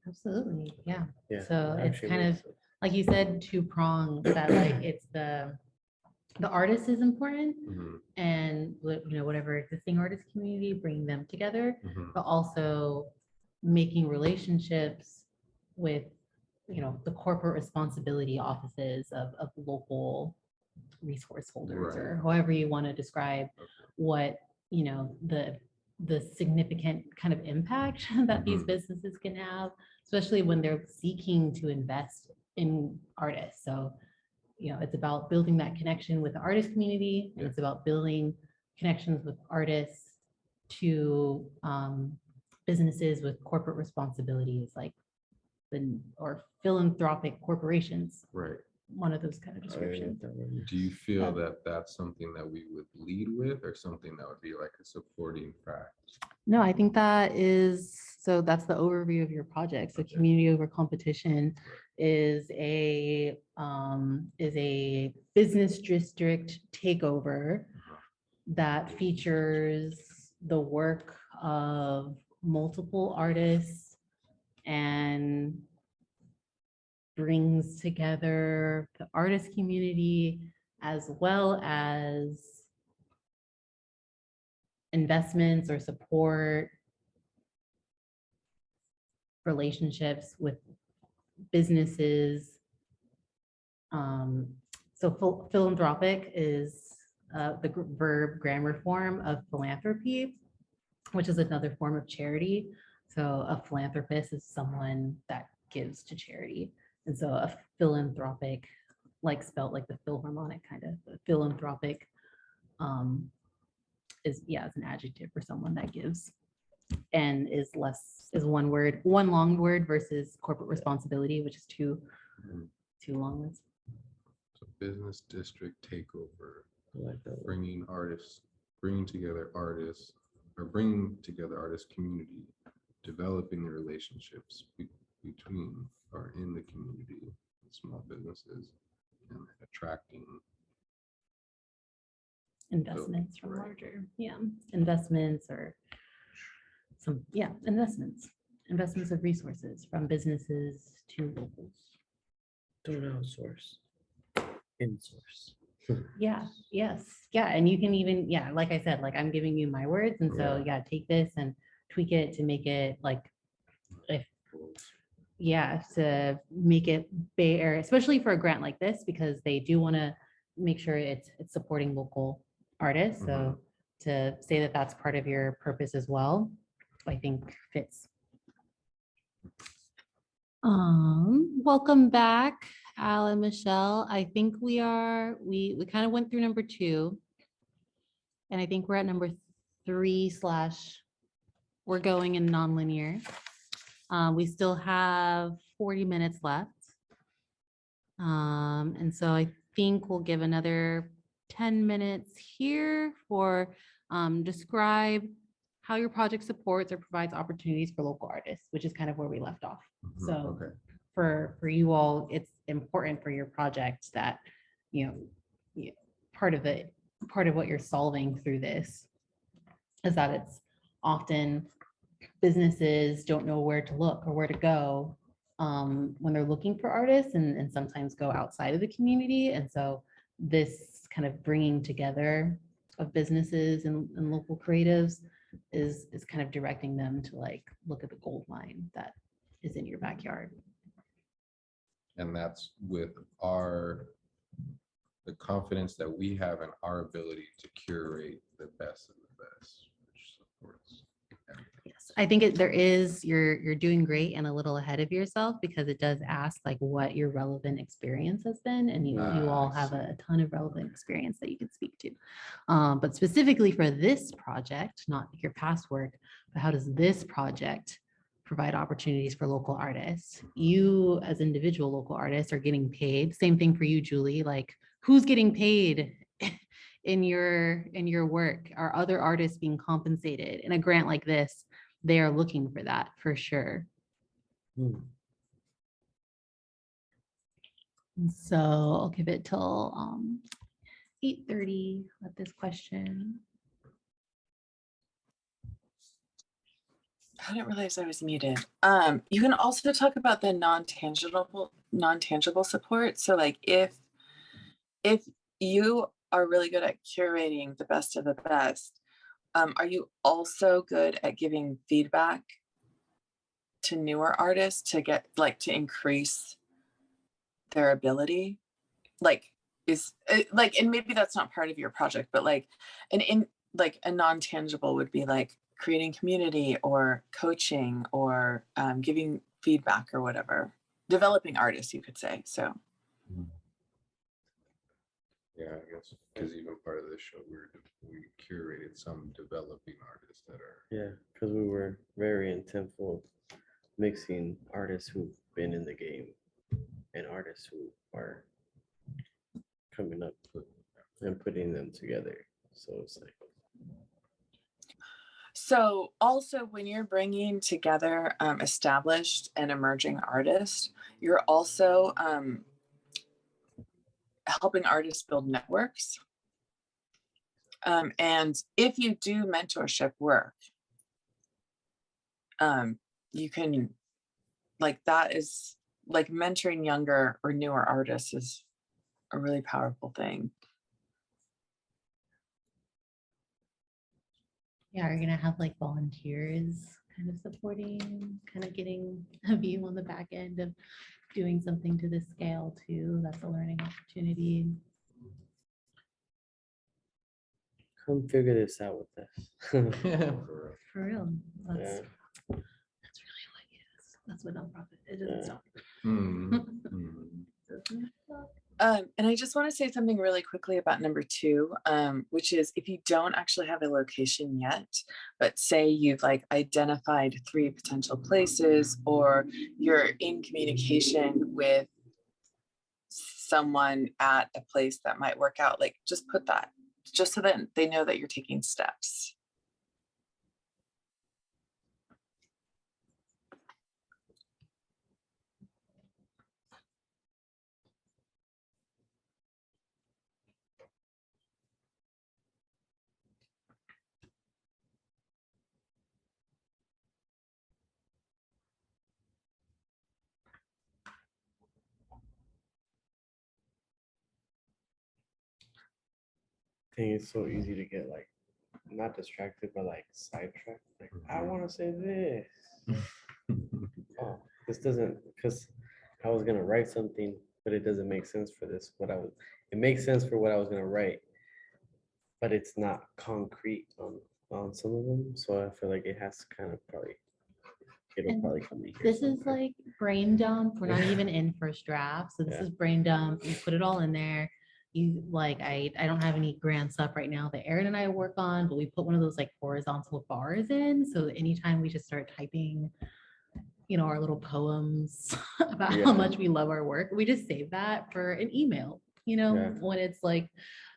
Absolutely, yeah. Yeah. So it it's actually kind makes of, sense. like you said, two-pronged, that like it's the artist is important, Mhm, and whatever existing artist community, bringing them together, mhm. but also making relationships with the corporate responsibility offices of local resource holders, or Right. however you want to describe Okay. what the significant kind of impact that these Mhm. businesses can have, especially when they're seeking to invest in artists. So it's about building that connection with the artist community, and Yeah. it's about building connections with artists to businesses with corporate responsibilities, like or philanthropic corporations, Right. one of those kind of descriptions. Do you feel Yeah. that that's something that we would lead with, or something that would be like a supporting fact? No, I think that's the overview of your project. So Okay. community over competition is a business district takeover that features the work of multiple artists and brings together the artist community as well as investments or support relationships with businesses. So philanthropic is the verb grammar form of philanthropy, which is another form of charity. So a philanthropist is someone that gives to charity. And so a philanthropic, like spelt like the Philharmonic kind of, philanthropic is an adjective for someone that gives, and is one word, one long word, versus corporate responsibility, which is two Mhm. long words. So business district takeover, I like that one. bringing together artists, or bringing together artist community, developing the relationships between or in the community, small businesses, and attracting. Investments from right. larger, investments, or investments of resources from businesses to locals. Don't outsource. Insource. And you can even, like I said, like I'm giving you my words, and so take this and tweak it to make it like, to make it Bay Area, especially for a grant like this, because they do want to make sure it's supporting local artists. So to say that that's part of your purpose as well, I think fits. Welcome back, Al and Michelle. I think we kind of went through number 2, and I think we're at number 3 / we're going in nonlinear. We still have 40 minutes left. And so I think we'll give another 10 minutes here for describe how your project supports or provides opportunities for local artists, which is kind of where we left off. Mhm. So Okay. for you all, it's important for your project that, part of what you're solving through this is that it's often businesses don't know where to look or where to go when they're looking for artists, and sometimes go outside of the community. And so this kind of bringing together of businesses and local creatives is kind of directing them to like look at the gold mine that is in your backyard. And that's with the confidence that we have in our ability to curate the best of the best, which supports everything. Yes, I think you're doing great and a little ahead of yourself, because it does ask like what your relevant experience has been, and you all I have see. a ton of relevant experience that you can speak to. But specifically for this project, not your past work, but how does this project provide opportunities for local artists? You as individual local artists are getting paid. Same thing for you, Julie. Like, who's getting paid in your work? Are other artists being compensated? In a grant like this, they are looking for that for sure. Hmm. And so I'll give it till 8:30 with this question. I didn't realize I was muted. You can also talk about the non-tangible support. So like if you are really good at curating the best of the best, are you also good at giving feedback to newer artists to get like to increase their ability? Like like, and maybe that's not part of your project, but like like a non-tangible would be like creating community or coaching or giving feedback or whatever. Developing artists, you could say. So Yeah, I guess because even part of the show, we curated some developing artists that are. Yeah, because we were very intentful mixing artists who've been in the game and artists who are coming up and putting them together. So it's like, so also when you're bringing together established and emerging artists, you're also helping artists build networks. And if you do mentorship work, you can, like, that is like mentoring younger or newer artists is a really powerful thing. Yeah, are you gonna have like volunteers kind of supporting, kind of getting a view on the back end of doing something to this scale too? That's a learning opportunity. come figure this out with us. For real. That's Yeah. that's really what it is. That's what nonprofit. It doesn't Yeah. stop. Doesn't stop. And I just want to say something really quickly about number 2, which is if you don't actually have a location yet, but say you've like identified 3 potential places or you're in communication with someone at a place that might work out, like just put that, just so that they know that you're taking steps. I think it's so easy to get like not distracted, but like sidetracked. Like I want to say this. Oh, this doesn't, because I was gonna write something, but it doesn't make sense for this. It makes sense for what I was gonna write, but it's not concrete on some of them. So I feel like it has to kind of it'll And probably come in here This is somewhere. like brain dump. We're not even in first draft. So this Yeah. is brain dump. You put it all in there. You like, I don't have any grants up right now that Erin and I work on, but we put one of those like horizontal bars in. So anytime we just start typing, you know, our little poems about Yeah. how much we love our work, we just save that for an email, you know, Yeah. when it's like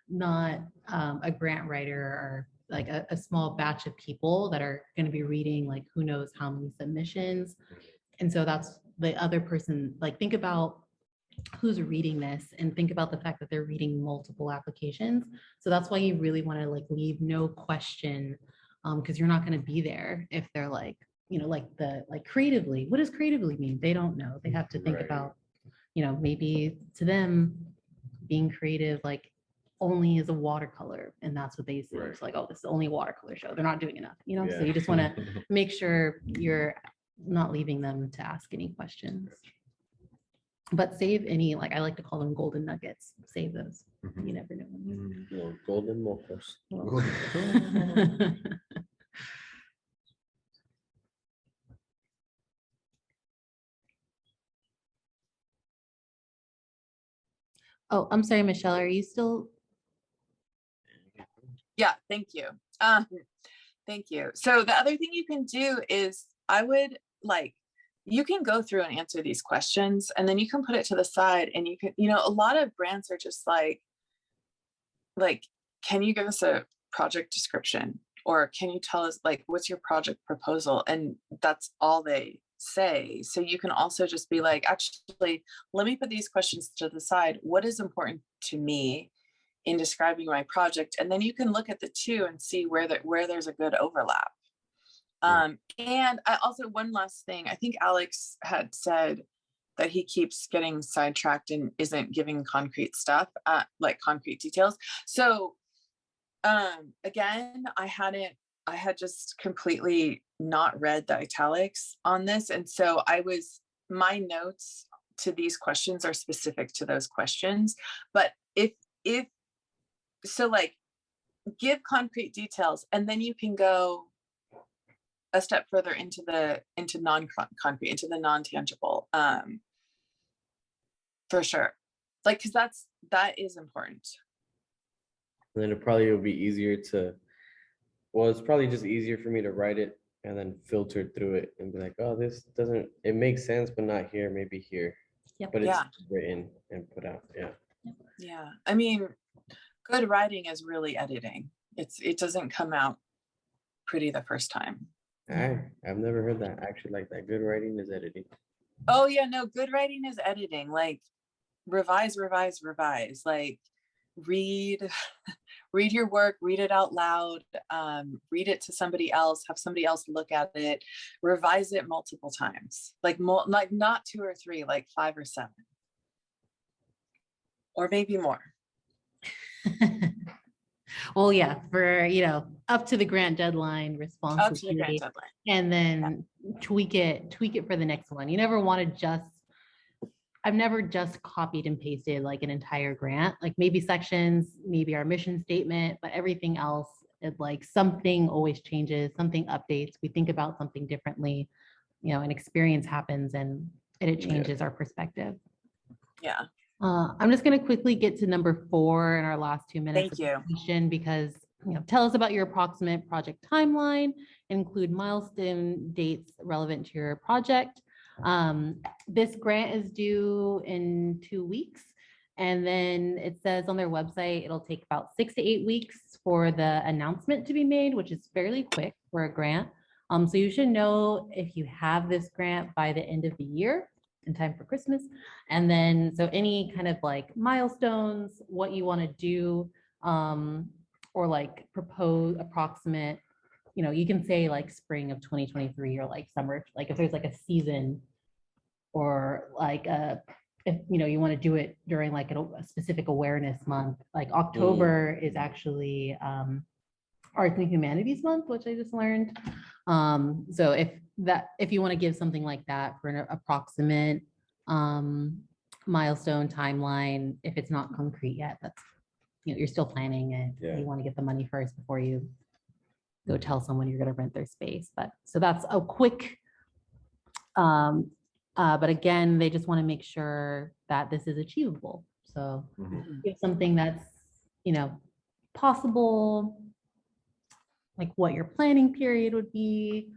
not a grant writer or like a small batch of people that are going to be reading like who knows how many submissions. And so that's the other person, like think about who's reading this and think about the fact that they're reading multiple applications. So that's why you really want to like leave no question, because you're not going to be there if they're like, you know, like creatively, what does creatively mean? They don't know. They have to think Right. about, you know, maybe to them being creative, like only is a watercolor and that's what they see. Right. It's like, oh, this is only a watercolor show. They're not doing enough, you know? So Yeah. you just want to make sure you're not leaving them to ask any questions. But save any, like I like to call them golden nuggets. Save those. You never know. Little golden mocos. Oh, I'm sorry, Michelle. Are you still? Yeah, thank you. Thank you. So the other thing you can do is I would like, you can go through and answer these questions and then you can put it to the side and you can, you know, a lot of brands are just like, can you give us a project description? Or can you tell us like, what's your project proposal? And that's all they say. So you can also just be like, actually, let me put these questions to the side. What is important to me in describing my project? And then you can look at the two and see where there's a good overlap. And I also, one last thing, I think Alex had said that he keeps getting sidetracked and isn't giving concrete stuff, like concrete details. So again, I had just completely not read the italics on this. And so my notes to these questions are specific to those questions. But if so, like, give concrete details, and then you can go a step further into non-concrete, into the non-tangible, for sure. Like, because that is important. And then it probably will be easier to, well, it's probably just easier for me to write it and then filter through it and be like, oh, this doesn't, it makes sense, but not here, maybe here. Yep. But it's Yeah. written and put out. Yeah. Yeah. I mean, good writing is really editing. It doesn't come out pretty the first time. I've never heard that. I actually like that. Good writing is editing. Oh yeah, no, good writing is editing. Like, revise. Like, read your work, read it out loud, read it to somebody else, have somebody else look at it, revise it multiple times, like not 2 or 3, like 5 or 7, or maybe more. Well, yeah, for, up to the grant deadline Up to the responsibility, grant deadline. and then tweak it for the next one. You never want to I've never just copied and pasted like an entire grant, like maybe sections, maybe our mission statement, but everything else, like something always changes, something updates. We think about something differently, an experience happens and it changes our perspective. Yeah. I'm just going to quickly get to number 4 in our last 2 minutes. Thank of discussion, because tell us about your approximate project timeline, include milestone dates relevant to your project. This grant is due in 2 weeks. And then it says on their website, it'll take about 6 to 8 weeks for the announcement to be made, which is fairly quick for a grant. So you should know if you have this grant by the end of the year, in time for Christmas. And then, so any kind of like milestones, what you want to do, or like propose approximate, you can say like spring of 2023 or like summer, like if there's like a season, or like if you want to do it during like a specific awareness month, like October is actually Arts and Humanities Month, which I just learned. So if you want to give something like that for an approximate milestone timeline, if it's not concrete yet, that's, you're still planning and you want to get the money first before you go tell someone you're going to rent their space. But so that's a quick, but again, they just want to make sure that this is achievable. So give something that's, possible, like what your planning period would be,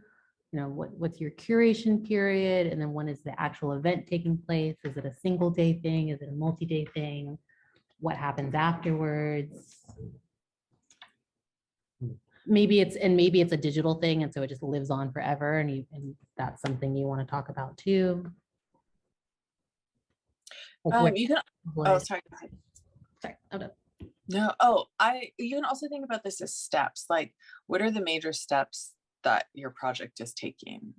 what's your curation period, and then when is the actual event taking place? Is it a single day thing? Is it a multi-day thing? What happens afterwards? Maybe it's a digital thing, and so it just lives on forever, and that's something you want to talk about too. You can. Oh, sorry. Sorry, I'm done. No. You can also think about this as steps. Like, what are the major steps that your project is taking?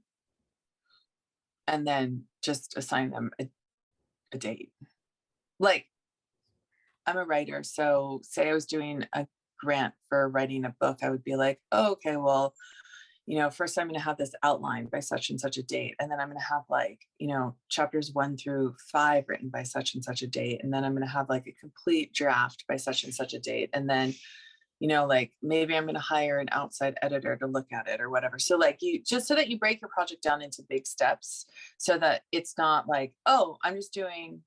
And then just assign them a date. Like, I'm a writer, so say I was doing a grant for writing a book, I would be like, oh, okay, well, first I'm going to have this outline by such and such a date. And then I'm going to have like, chapters 1 through 5 written by such and such a date. And then I'm going to have like a complete draft by such and such a date. And then, like maybe I'm going to hire an outside editor to look at it or whatever. So like just so that you break your project down into big steps, so that it's not like, oh, I'm just doing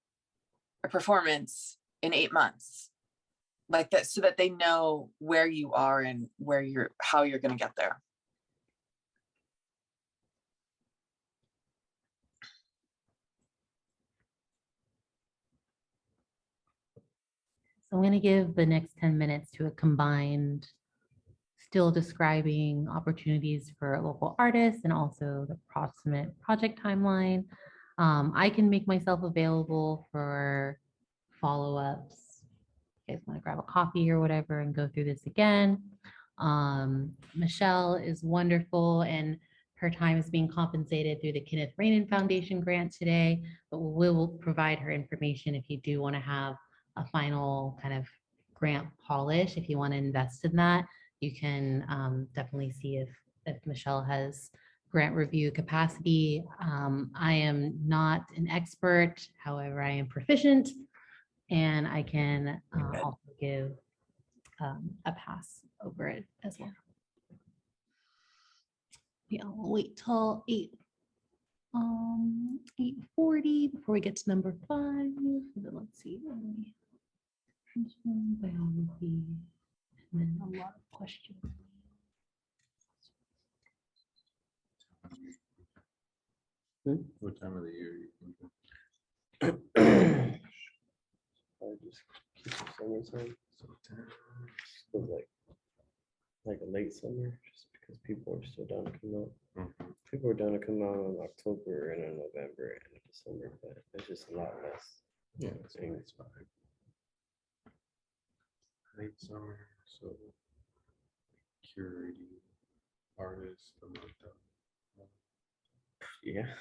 a performance in 8 months, like that, so that they know where you are and how you're going to get there. So I'm going to give the next 10 minutes to a combined, still describing opportunities for local artists and also the approximate project timeline. I can make myself available for follow-ups. You guys want to grab a coffee or whatever and go through this again. Michelle is wonderful, and her time is being compensated through the Kenneth Rainin Foundation grant today, but we will provide her information if you do want to have a final kind of grant polish. If you want to invest in that, you can definitely see if Michelle has grant review capacity. I am not an expert, however, I am proficient, and I can also give a pass over it as well. Yeah, we'll wait till 8:40 before we get to number 5. And then let's see. Biology, and then a lot of questions. What time of the year are you thinking? I just keep it summertime. So like a late summer, just because people are still down to come out. Mhm. People are down to come out in October and in November and in December, but it's just a lot less. Yeah, it's a nice vibe. Late summer, so curating artists, the month of, Yeah.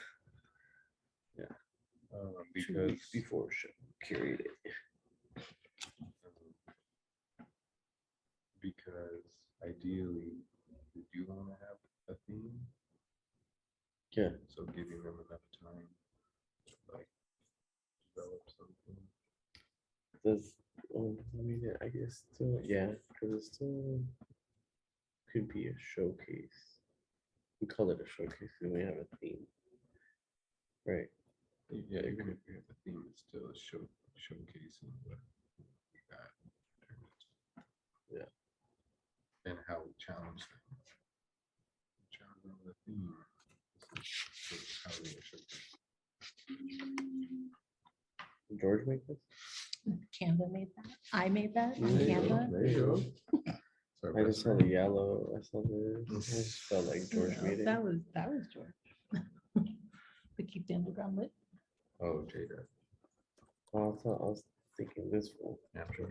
because Before show, curate it. because ideally we do want to have a theme, Yeah. so giving them enough time to like develop something. Does, I mean, I guess still, yeah, because it still could be a showcase. We call it a showcase because we have a theme. Right. Yeah, even if we have a theme, it's still a showcasing what we got. Yeah. And how we challenge them. Challenge them with a theme. This is how we showcase. George make this? Canva made that. I made that on There you go. Canva. There you go. So I just saw the yellow. I saw this. I just felt like George No, made it. that was George. To keep the underground lit. Oh, Jada. Oh, I was thinking this one. After.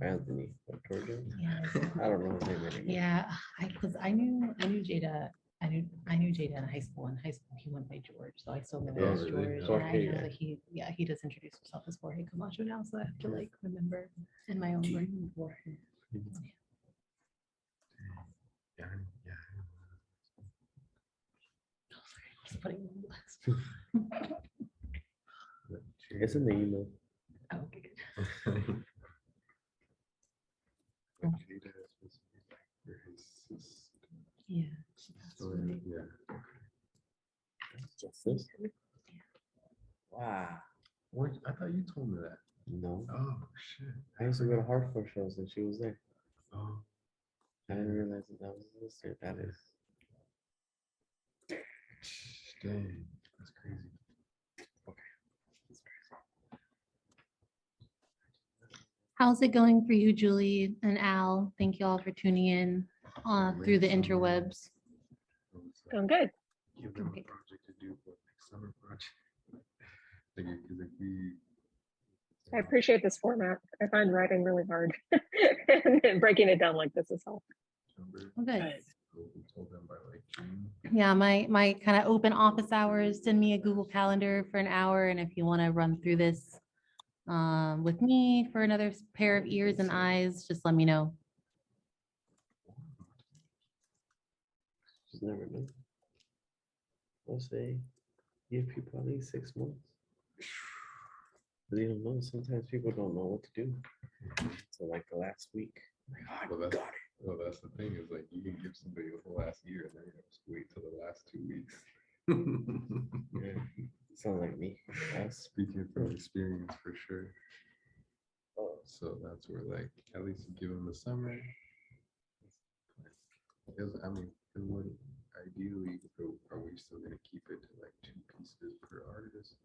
Anthony, but Georgia. Yeah, I don't know his name anymore. yeah, because I knew Jada. I knew Jada in high school. In high school, he went by George, so I still know him Oh, as really? George. Jorge, And I know yeah. that he does introduce himself as Jorge Camacho now, so I have to like remember in my own brain. Yeah, yeah. Just putting him on the list. It's in the email. Oh, okay, good. But Jada is supposed to be like for his sister. Yeah. She passed So, away. yeah. Just this? Wow. What? I thought you told me that. No. Oh, shit. I used to go to hardcore shows and she was there. Oh, I didn't realize that was this year. That is. dang. That's crazy. How's it going for you, Julie and Al? Thank you all for tuning in through the interwebs. Going good. Give them a Okay. project to do for next summer project. Because if we. I appreciate this format. I find writing really hard. And breaking it down like this is helpful. Remember, Okay. we told them by like June. Yeah, my kind of open office hours, send me a Google Calendar for an hour. And if you want to run through this with me for another pair of ears and eyes, just let me know. Just never know. I'll say give people at least 6 months. But you don't know. Sometimes people don't know what to do. So like the last week. Like, oh, Well, I got it. Well, that's the thing is like you can give somebody the whole last year and then you have to wait till the last 2 weeks. Yeah. Sounds like me. Speaking from experience for sure. Oh, So that's where like at least you give them the summer. Because I mean, it would ideally, are we still gonna keep it to like 2 pieces per artist?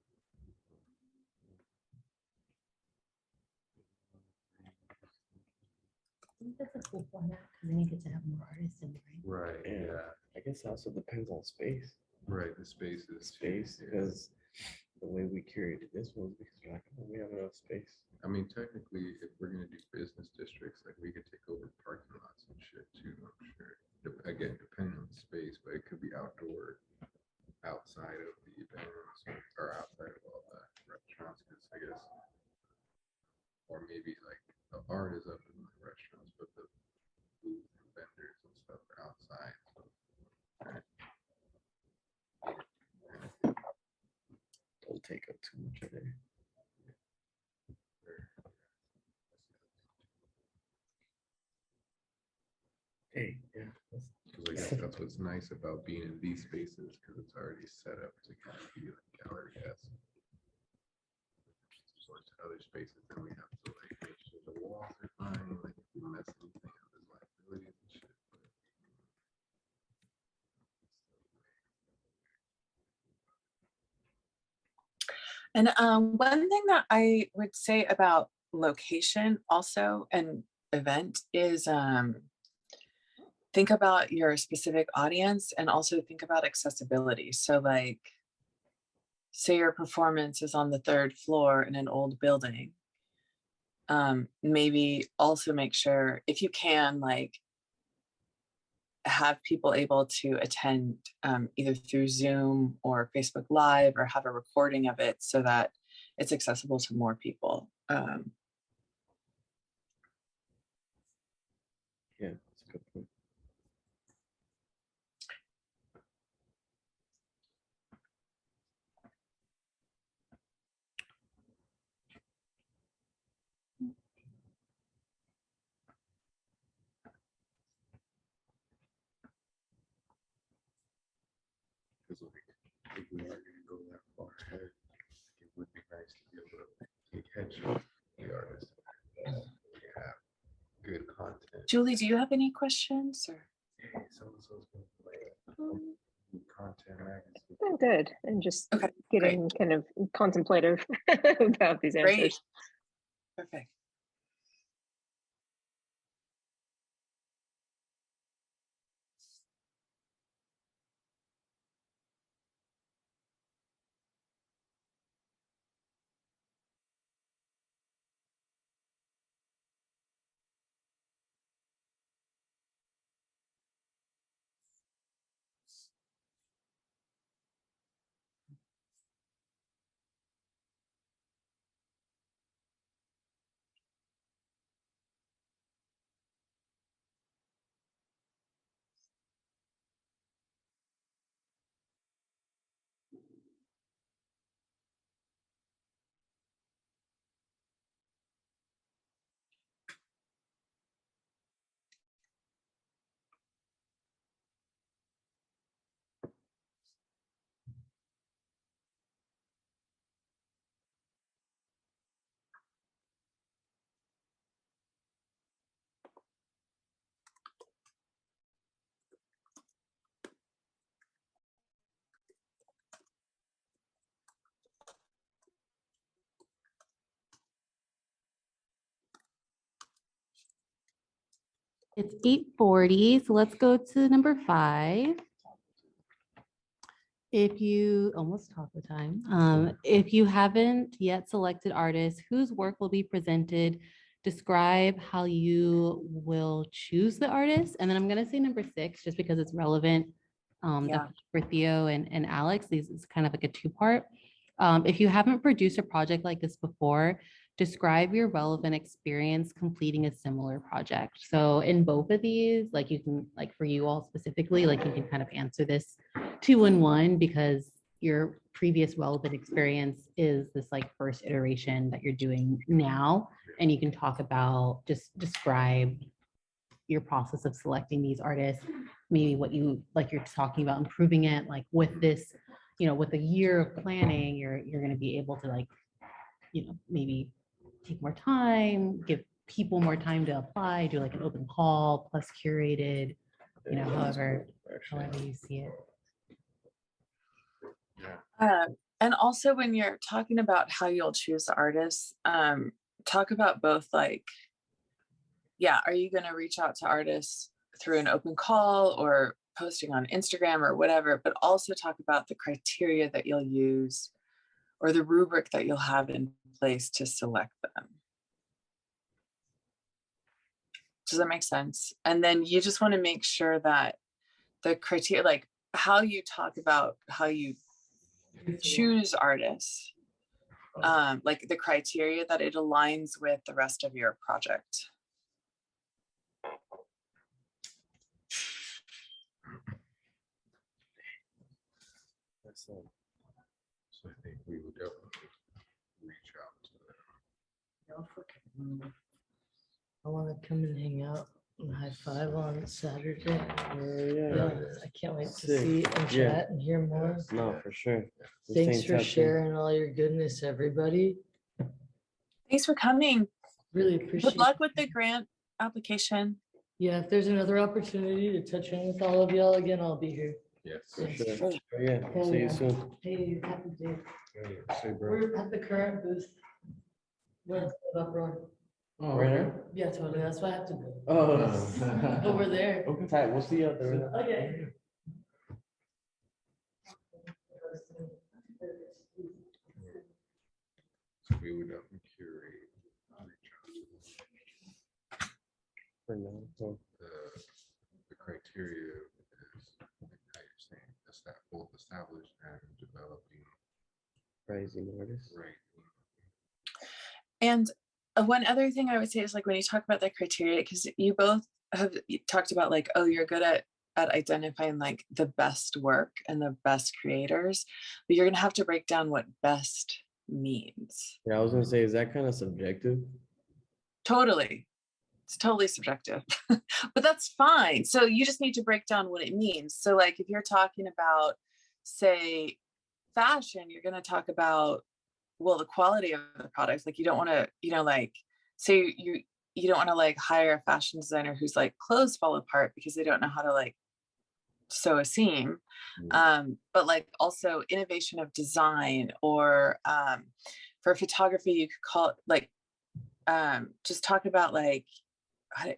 I think that's a cool format because then you get to have more artists in there. Right. Yeah. Yeah. I guess it also depends on space. Right. The space is Space, because the way we curated this one, because we're like, oh, we have enough space. I mean, technically, if we're gonna do business districts, like we could take over parking lots and shit too. I'm sure. Again, depending on the space, but it could could be outdoor, outside of the events or outside of all the restaurants, because I guess, or maybe like the art is up in the restaurants, but the food and vendors and stuff are outside. Don't take up too much of it. Hey, yeah. Because I guess that's what's nice about being in these spaces, because it's already set up to kind of be like gallery-esque. So it's other spaces, then we have to like make sure the walls are fine, like if we mess anything up, there's liability and shit. And one thing that I would say about location also and event is think about your specific audience and also think about accessibility. So like, say your performance is on the 3rd floor in an old building. Maybe also make sure, if you can, like have people able to attend either through Zoom or Facebook Live, or have a recording of it so that it's accessible to more people. Yeah, that's a good point. Because like, if we are gonna go that far ahead, it would be nice to be able to take headshots of the artists. We have good content. Julie, do you have any questions? Or? Hey, so-and-so's gonna play content magazine. I'm good. And just Okay, getting kind of contemplative about these Great. answers. Perfect. It's 8:40, so let's go to number 5. If you almost talk the time, if you haven't yet selected artists whose work will be presented, describe how you will choose the artist. And then I'm going to say number 6, just because it's relevant Yeah. for Theo and Alex. These is kind of like a 2-part. If you haven't produced a project like this before, describe your relevant experience completing a similar project. So in both of these, like you can, like for you all specifically, like you can kind of answer this 2 in 1, because your previous relevant experience is this like first iteration that you're doing now. And you can talk about, just describe your process of selecting these artists, maybe what you, like you're talking about improving it, like with this, you know, with a year of planning, you're going to be able to like, you know, maybe take more time, give people more time to apply, do like an open call plus curated, you know, however you see it. And also when you're talking about how you'll choose the artists, talk about both like, yeah, are you going to reach out to artists through an open call or posting on Instagram or whatever, but also talk about the criteria that you'll use or the rubric that you'll have in place to select them. Does that make sense? And then you just want to make sure that the criteria, like how you talk about how you choose artists, like the criteria that it aligns with the rest of your project. So I think we would definitely reach out to them. I want to come and hang out and high five on Saturday. Yeah. Yeah, I can't wait to Sick. see and Yeah. chat and hear more. No, for sure. We'll Thanks stay for in touch, man. sharing all your goodness, everybody. Thanks for coming. Really appreciate Good luck it. with the grant application. Yeah, if there's another opportunity to touch in with all of y'all again, I'll be here. Yes. For Yes. sure. Oh, yeah. Hell See you yeah. soon. Hey, happy day. Say, bro. We're at the current booth. What's up, Roy? Oh, right there? Yeah, totally. That's why I have to go. Oh. Over there. Okay, tight. We'll see you out there. Okay. So we would definitely curate, reach out to For now. So, the criteria is, like how you're saying, that's that both established and developing, rising artists. right? And one other thing I would say is like when you talk about the criteria, because you both have talked about like, oh, you're good at identifying like the best work and the best creators, but you're gonna have to break down what best means. Yeah, I was gonna say, is that kind of subjective? Totally. It's totally subjective, but that's fine. So you just need to break down what it means. So like if you're talking about, say, fashion, you're going to talk about, well, the quality of the products. Like you don't want to, like say you don't want to like hire a fashion designer who's like clothes fall apart because they don't know how to like sew a seam. But like also innovation of design, or for photography, you could call it like just talk about like, I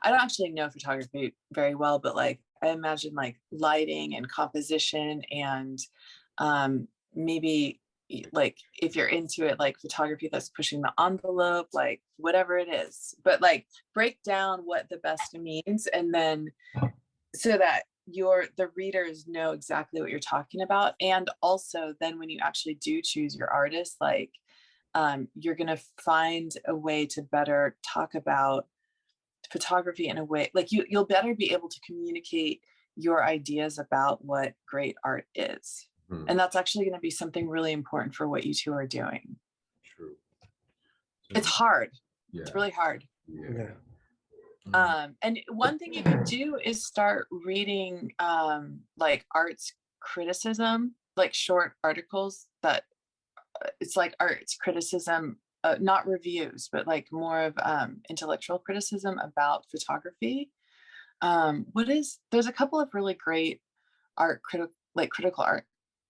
don't actually know photography very well, but like I imagine like lighting and composition and maybe like if you're into it, like photography that's pushing the envelope, like whatever it is, but like break down what the best means, and then so that the readers know exactly what you're talking about. And also then when you actually do choose your artist, like you're going to find a way to better talk about photography in a way, like you'll better be able to communicate your ideas about what great art is. And that's actually going to be something really important for what you two are doing. True. It's hard. Yeah. It's really hard. Yeah. And one thing you could do is start reading like arts criticism, like short articles that it's like arts criticism, not reviews, but like more of intellectual criticism about photography. There's a couple of really great critical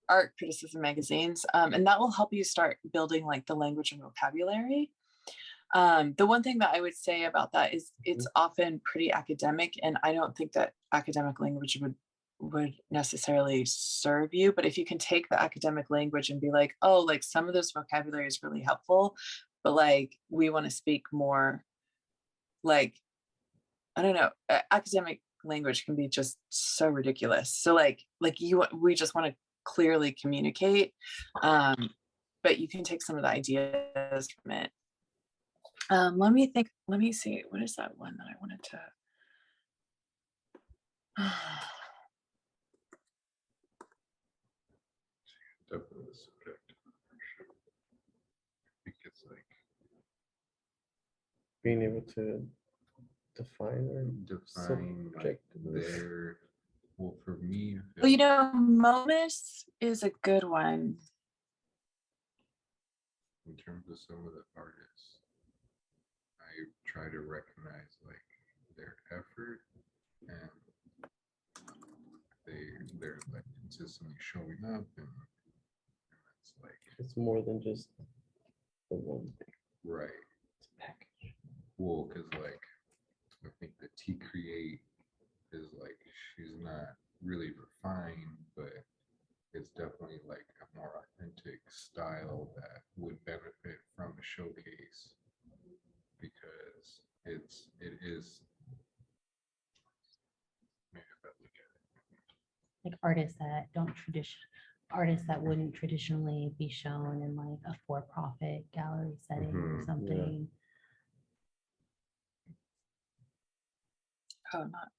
art criticism magazines, and that will help you start building like the language and vocabulary. The one thing that I would say about that is it's often pretty academic, and I don't think that academic language would necessarily serve you. But if you can take the academic language and be like, oh, like some of this vocabulary is really helpful, but like we want to speak more, like, I don't know, academic language can be just so ridiculous. So we just want to clearly communicate, but you can take some of the ideas from it. Let me think. Let me see. What is that one that I wanted to? Definitely subjective. I think it's like Being able to define or define like their, well, for me, I feel Well, Momus is a good one. in terms of some of the artists, I try to recognize like their effort, and they're like consistently showing up, and it's like it's more than just the one thing. right. It's a package. Well, because like I think the T Create is like she's not really refined, but it's definitely like a more authentic style that would benefit from a showcase, because it is, maybe if I look at it, like artists that artists that wouldn't traditionally be shown in like a for-profit gallery setting or Mhm. something. Oh, not.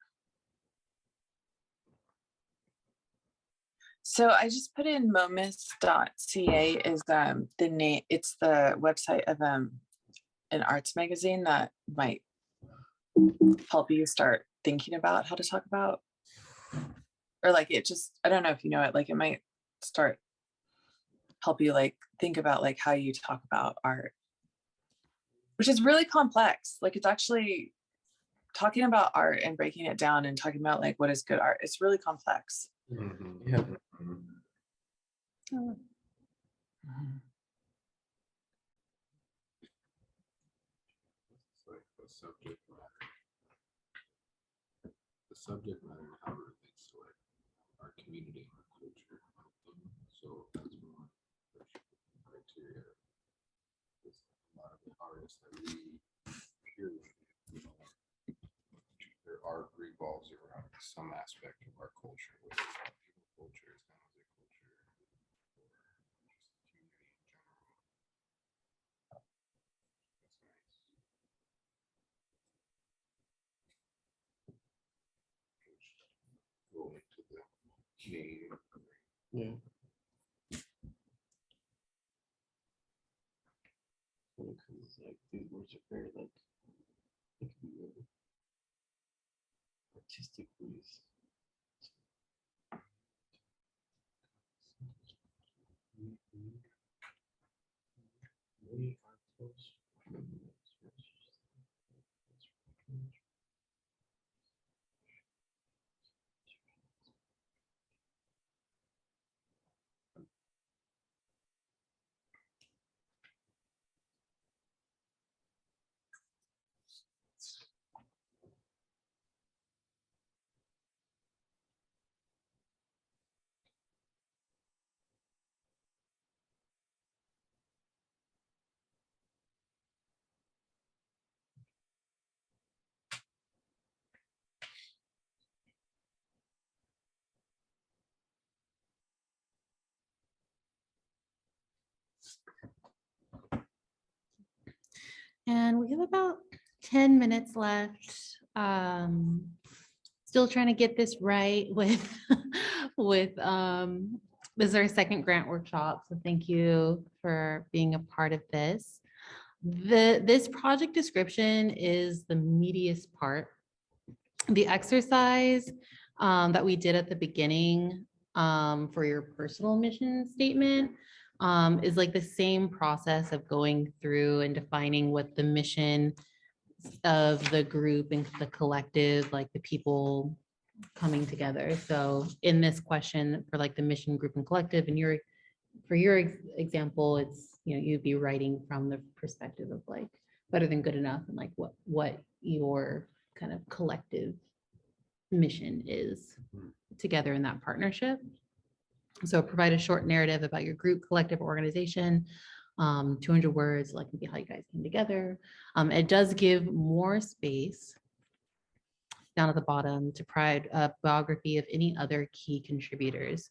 So I just put in momus.ca is the name, it's the website of an arts magazine that might help you start thinking about how to talk about, or like it just, I don't know if you know it, like it might start help you like think about like how you talk about art, which is really complex. Like it's actually talking about art and breaking it down and talking about like what is good art. It's really complex. Mhm. Yeah. Mhm. Oh, It's like the subject matter and how it relates to like our community and our culture. So that's one criteria. Because a lot of the artists that we hear, you know, their art revolves around some aspect of our culture, whether it's Latino culture, San Jose culture, or just the community in general. That's nice. Go into the name. Yeah. Because like these words are very like it can be really artistic ways. and we have about 10 minutes left. Still trying to get this right with with this is our second grant workshop. So thank you for being a part of this. This project description is the meatiest part. The exercise that we did at the beginning for your personal mission statement is like the same process of going through and defining what the mission of the group and the collective, like the people coming together. So in this question for like the mission, group, and collective, and for your example, it's, you know, you'd be writing from the perspective of like better than good enough, and like what your kind of collective mission is together in that partnership. So provide a short narrative about your group, collective, organization, 200 words, like how you guys came together. It does give more space down at the bottom to provide a biography of any other key contributors.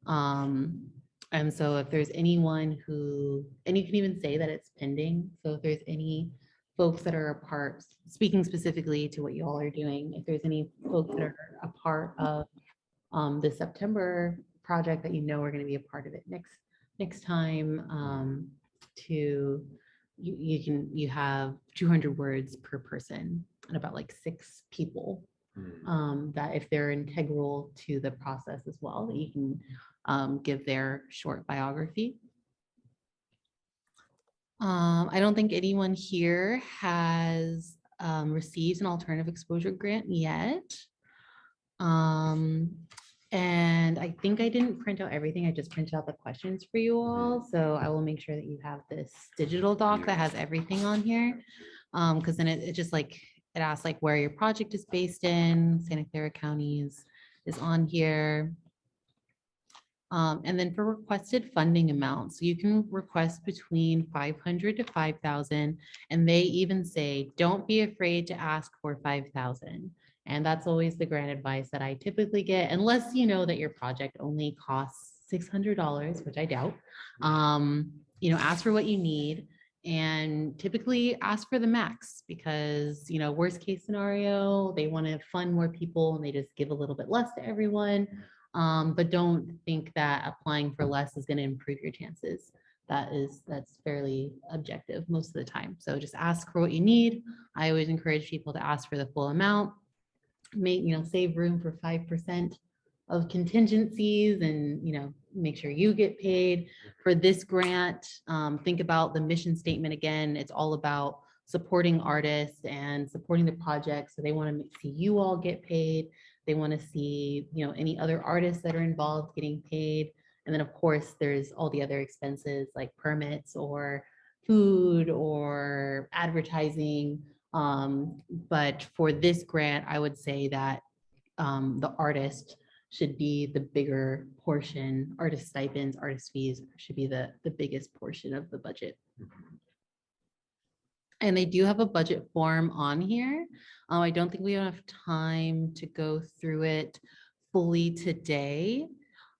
And so if there's anyone who, and you can even say that it's pending. So if there's any folks that are a part, speaking specifically to what you all are doing, if there's any folks that are a part of the September project that you know are going to be a part of it next time, you have 200 words per person and about like 6 people that if they're integral to the process as well, that you can give their short biography. I don't think anyone here has received an alternative exposure grant yet. And I think I didn't print out everything. I just printed out the questions for you all. So I will make sure that you have this digital doc that has everything on here. Because then it just like, it asks like where your project is based in. Santa Clara County is on here. And then for requested funding amounts, you can request between 500 to 5,000. And they even say, don't be afraid to ask for 5,000. And that's always the grant advice that I typically get, unless you know that your project only costs $600, which I doubt. Ask for what you need, and typically ask for the max, because, worst case scenario, they want to fund more people and they just give a little bit less to everyone. But don't think that applying for less is going to improve your chances. That's fairly objective most of the time. So just ask for what you need. I always encourage people to ask for the full amount. Save room for 5% of contingencies, and make sure you get paid for this grant. Think about the mission statement again. It's all about supporting artists and supporting the project. So they want to see you all get paid. They want to see any other artists that are involved getting paid. And then of course there's all the other expenses like permits or food or advertising. But for this grant, I would say that the artist should be the bigger portion. Artist stipends, artist fees should be the biggest portion of the budget. And they do have a budget form on here. I don't think we have time to go through it fully today,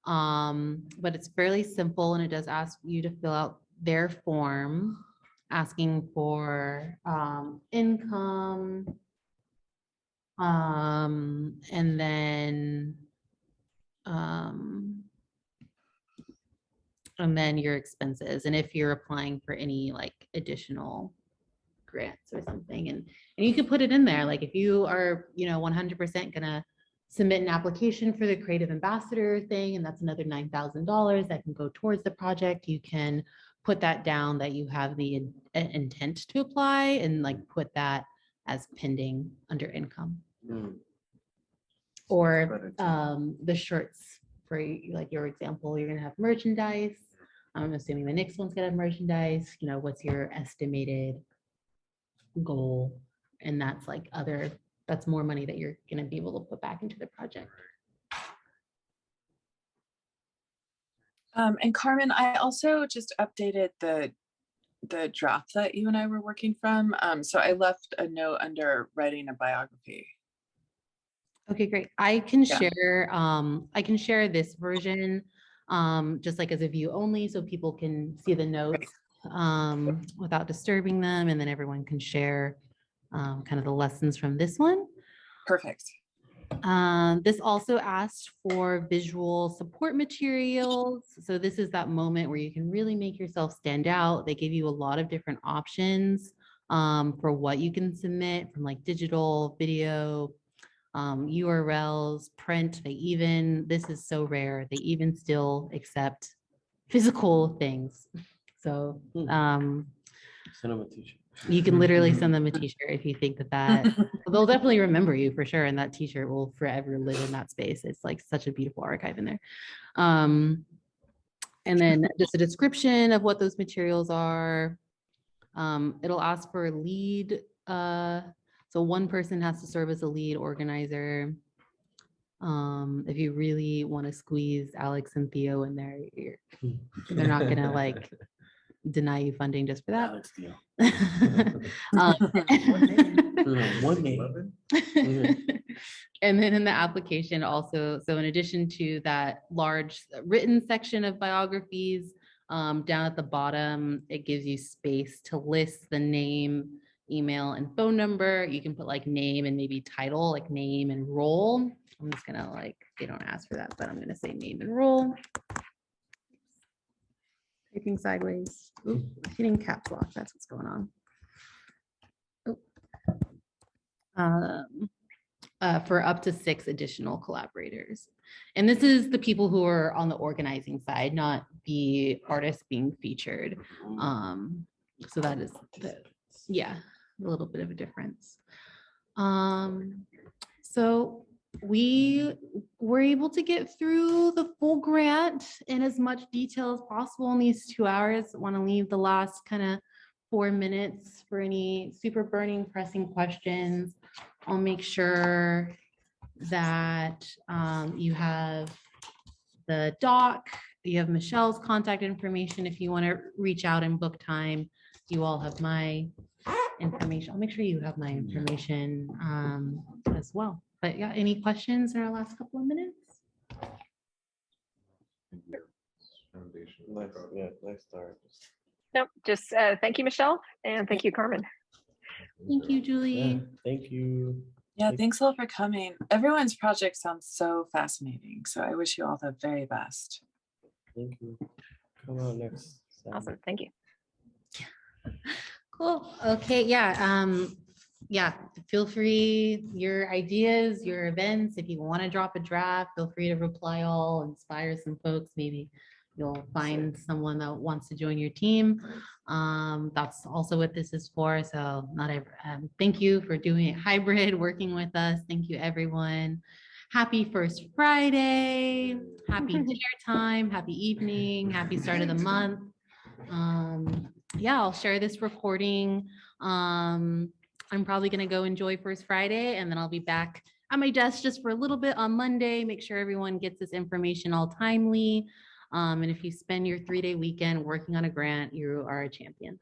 but it's fairly simple, and it does ask you to fill out their form asking for income, and then your expenses, and if you're applying for any like additional grants or something, and you can put it in there, like if you are 100% gonna submit an application for the creative ambassador thing, and that's another $9,000 that can go towards the project, you can put that down that you have the intent to apply, and like put that as pending under income. Or the shirts, for like your example, you're gonna have merchandise. I'm assuming the next one's gonna have merchandise. What's your estimated goal? And that's like that's more money that you're gonna be able to put back into the project. And Carmen, I also just updated the draft that you and I were working from. So I left a note under writing a biography. Okay, great. I can share this version, just like as a view only, so people can see the notes without disturbing them, and then everyone can share kind of the lessons from this one. Perfect. This also asked for visual support materials. So this is that moment where you can really make yourself stand out. They give you a lot of different options for what you can submit, from like digital, video, URLs, print. This is so rare, they even still accept physical things. So Send them a t-shirt. You can literally send them a t-shirt if you think that they'll definitely remember you for sure, and that t-shirt will forever live in that space. It's like such a beautiful archive in there. And then just a description of what those materials are. It'll ask for a lead. So one person has to serve as a lead organizer. If you really want to squeeze Alex and Theo in there, they're not gonna like deny you funding just for that. Alex Theo. One name. And then in the application also, so in addition to that large written section of biographies, down at the bottom, it gives you space to list the name, email, and phone number. You can put like name and maybe title, like name and role. I'm just gonna they don't ask for that, but I'm gonna say name and role. Typing sideways. Ooh, hitting caps lock. That's what's going on. For up to 6 additional collaborators. And this is the people who are on the organizing side, not the artists being featured. So that is a little bit of a difference. So we were able to get through the full grant in as much detail as possible in these 2 hours. I want to leave the last kind of 4 minutes for any super burning, pressing questions. I'll make sure that you have the doc, you have Michelle's contact information if you want to reach out and book time. You all have my information. I'll make sure you have my information as well. But yeah, any questions in our last couple of minutes? Foundation. Nice, yeah, nice start. Nope, just thank you, Michelle, and thank you, Carmen. Thank you, Yeah, Julie. thank you. Yeah, thanks all for coming. Everyone's project sounds so fascinating. So I wish you all the very best. Thank you. Come on next. Saturday. Awesome, thank you. Cool. Okay, yeah, feel free, your ideas, your events, if you want to drop a draft, feel free to reply all, inspire some folks. Maybe you'll find someone that wants to join your team. That's also what this is for. So not every, thank you for doing it hybrid, working with us. Thank you, everyone. Happy first Friday, happy dinner time, happy evening, happy start of the month. Yeah, I'll share this recording. I'm probably gonna go enjoy First Friday, and then I'll be back at my desk just for a little bit on Monday, make sure everyone gets this information all timely. And if you spend your 3-day weekend working on a grant, you are a champion.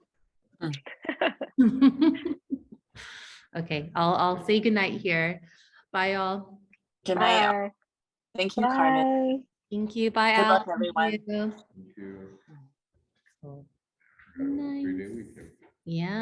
Okay, I'll say goodnight here. Bye, all. Good night. Bye. Thank you, Carmen. Bye. Thank you. Bye, Good Al. luck, Thank everyone. you. Thank you. So Have a 3-day nice. weekend. Yeah.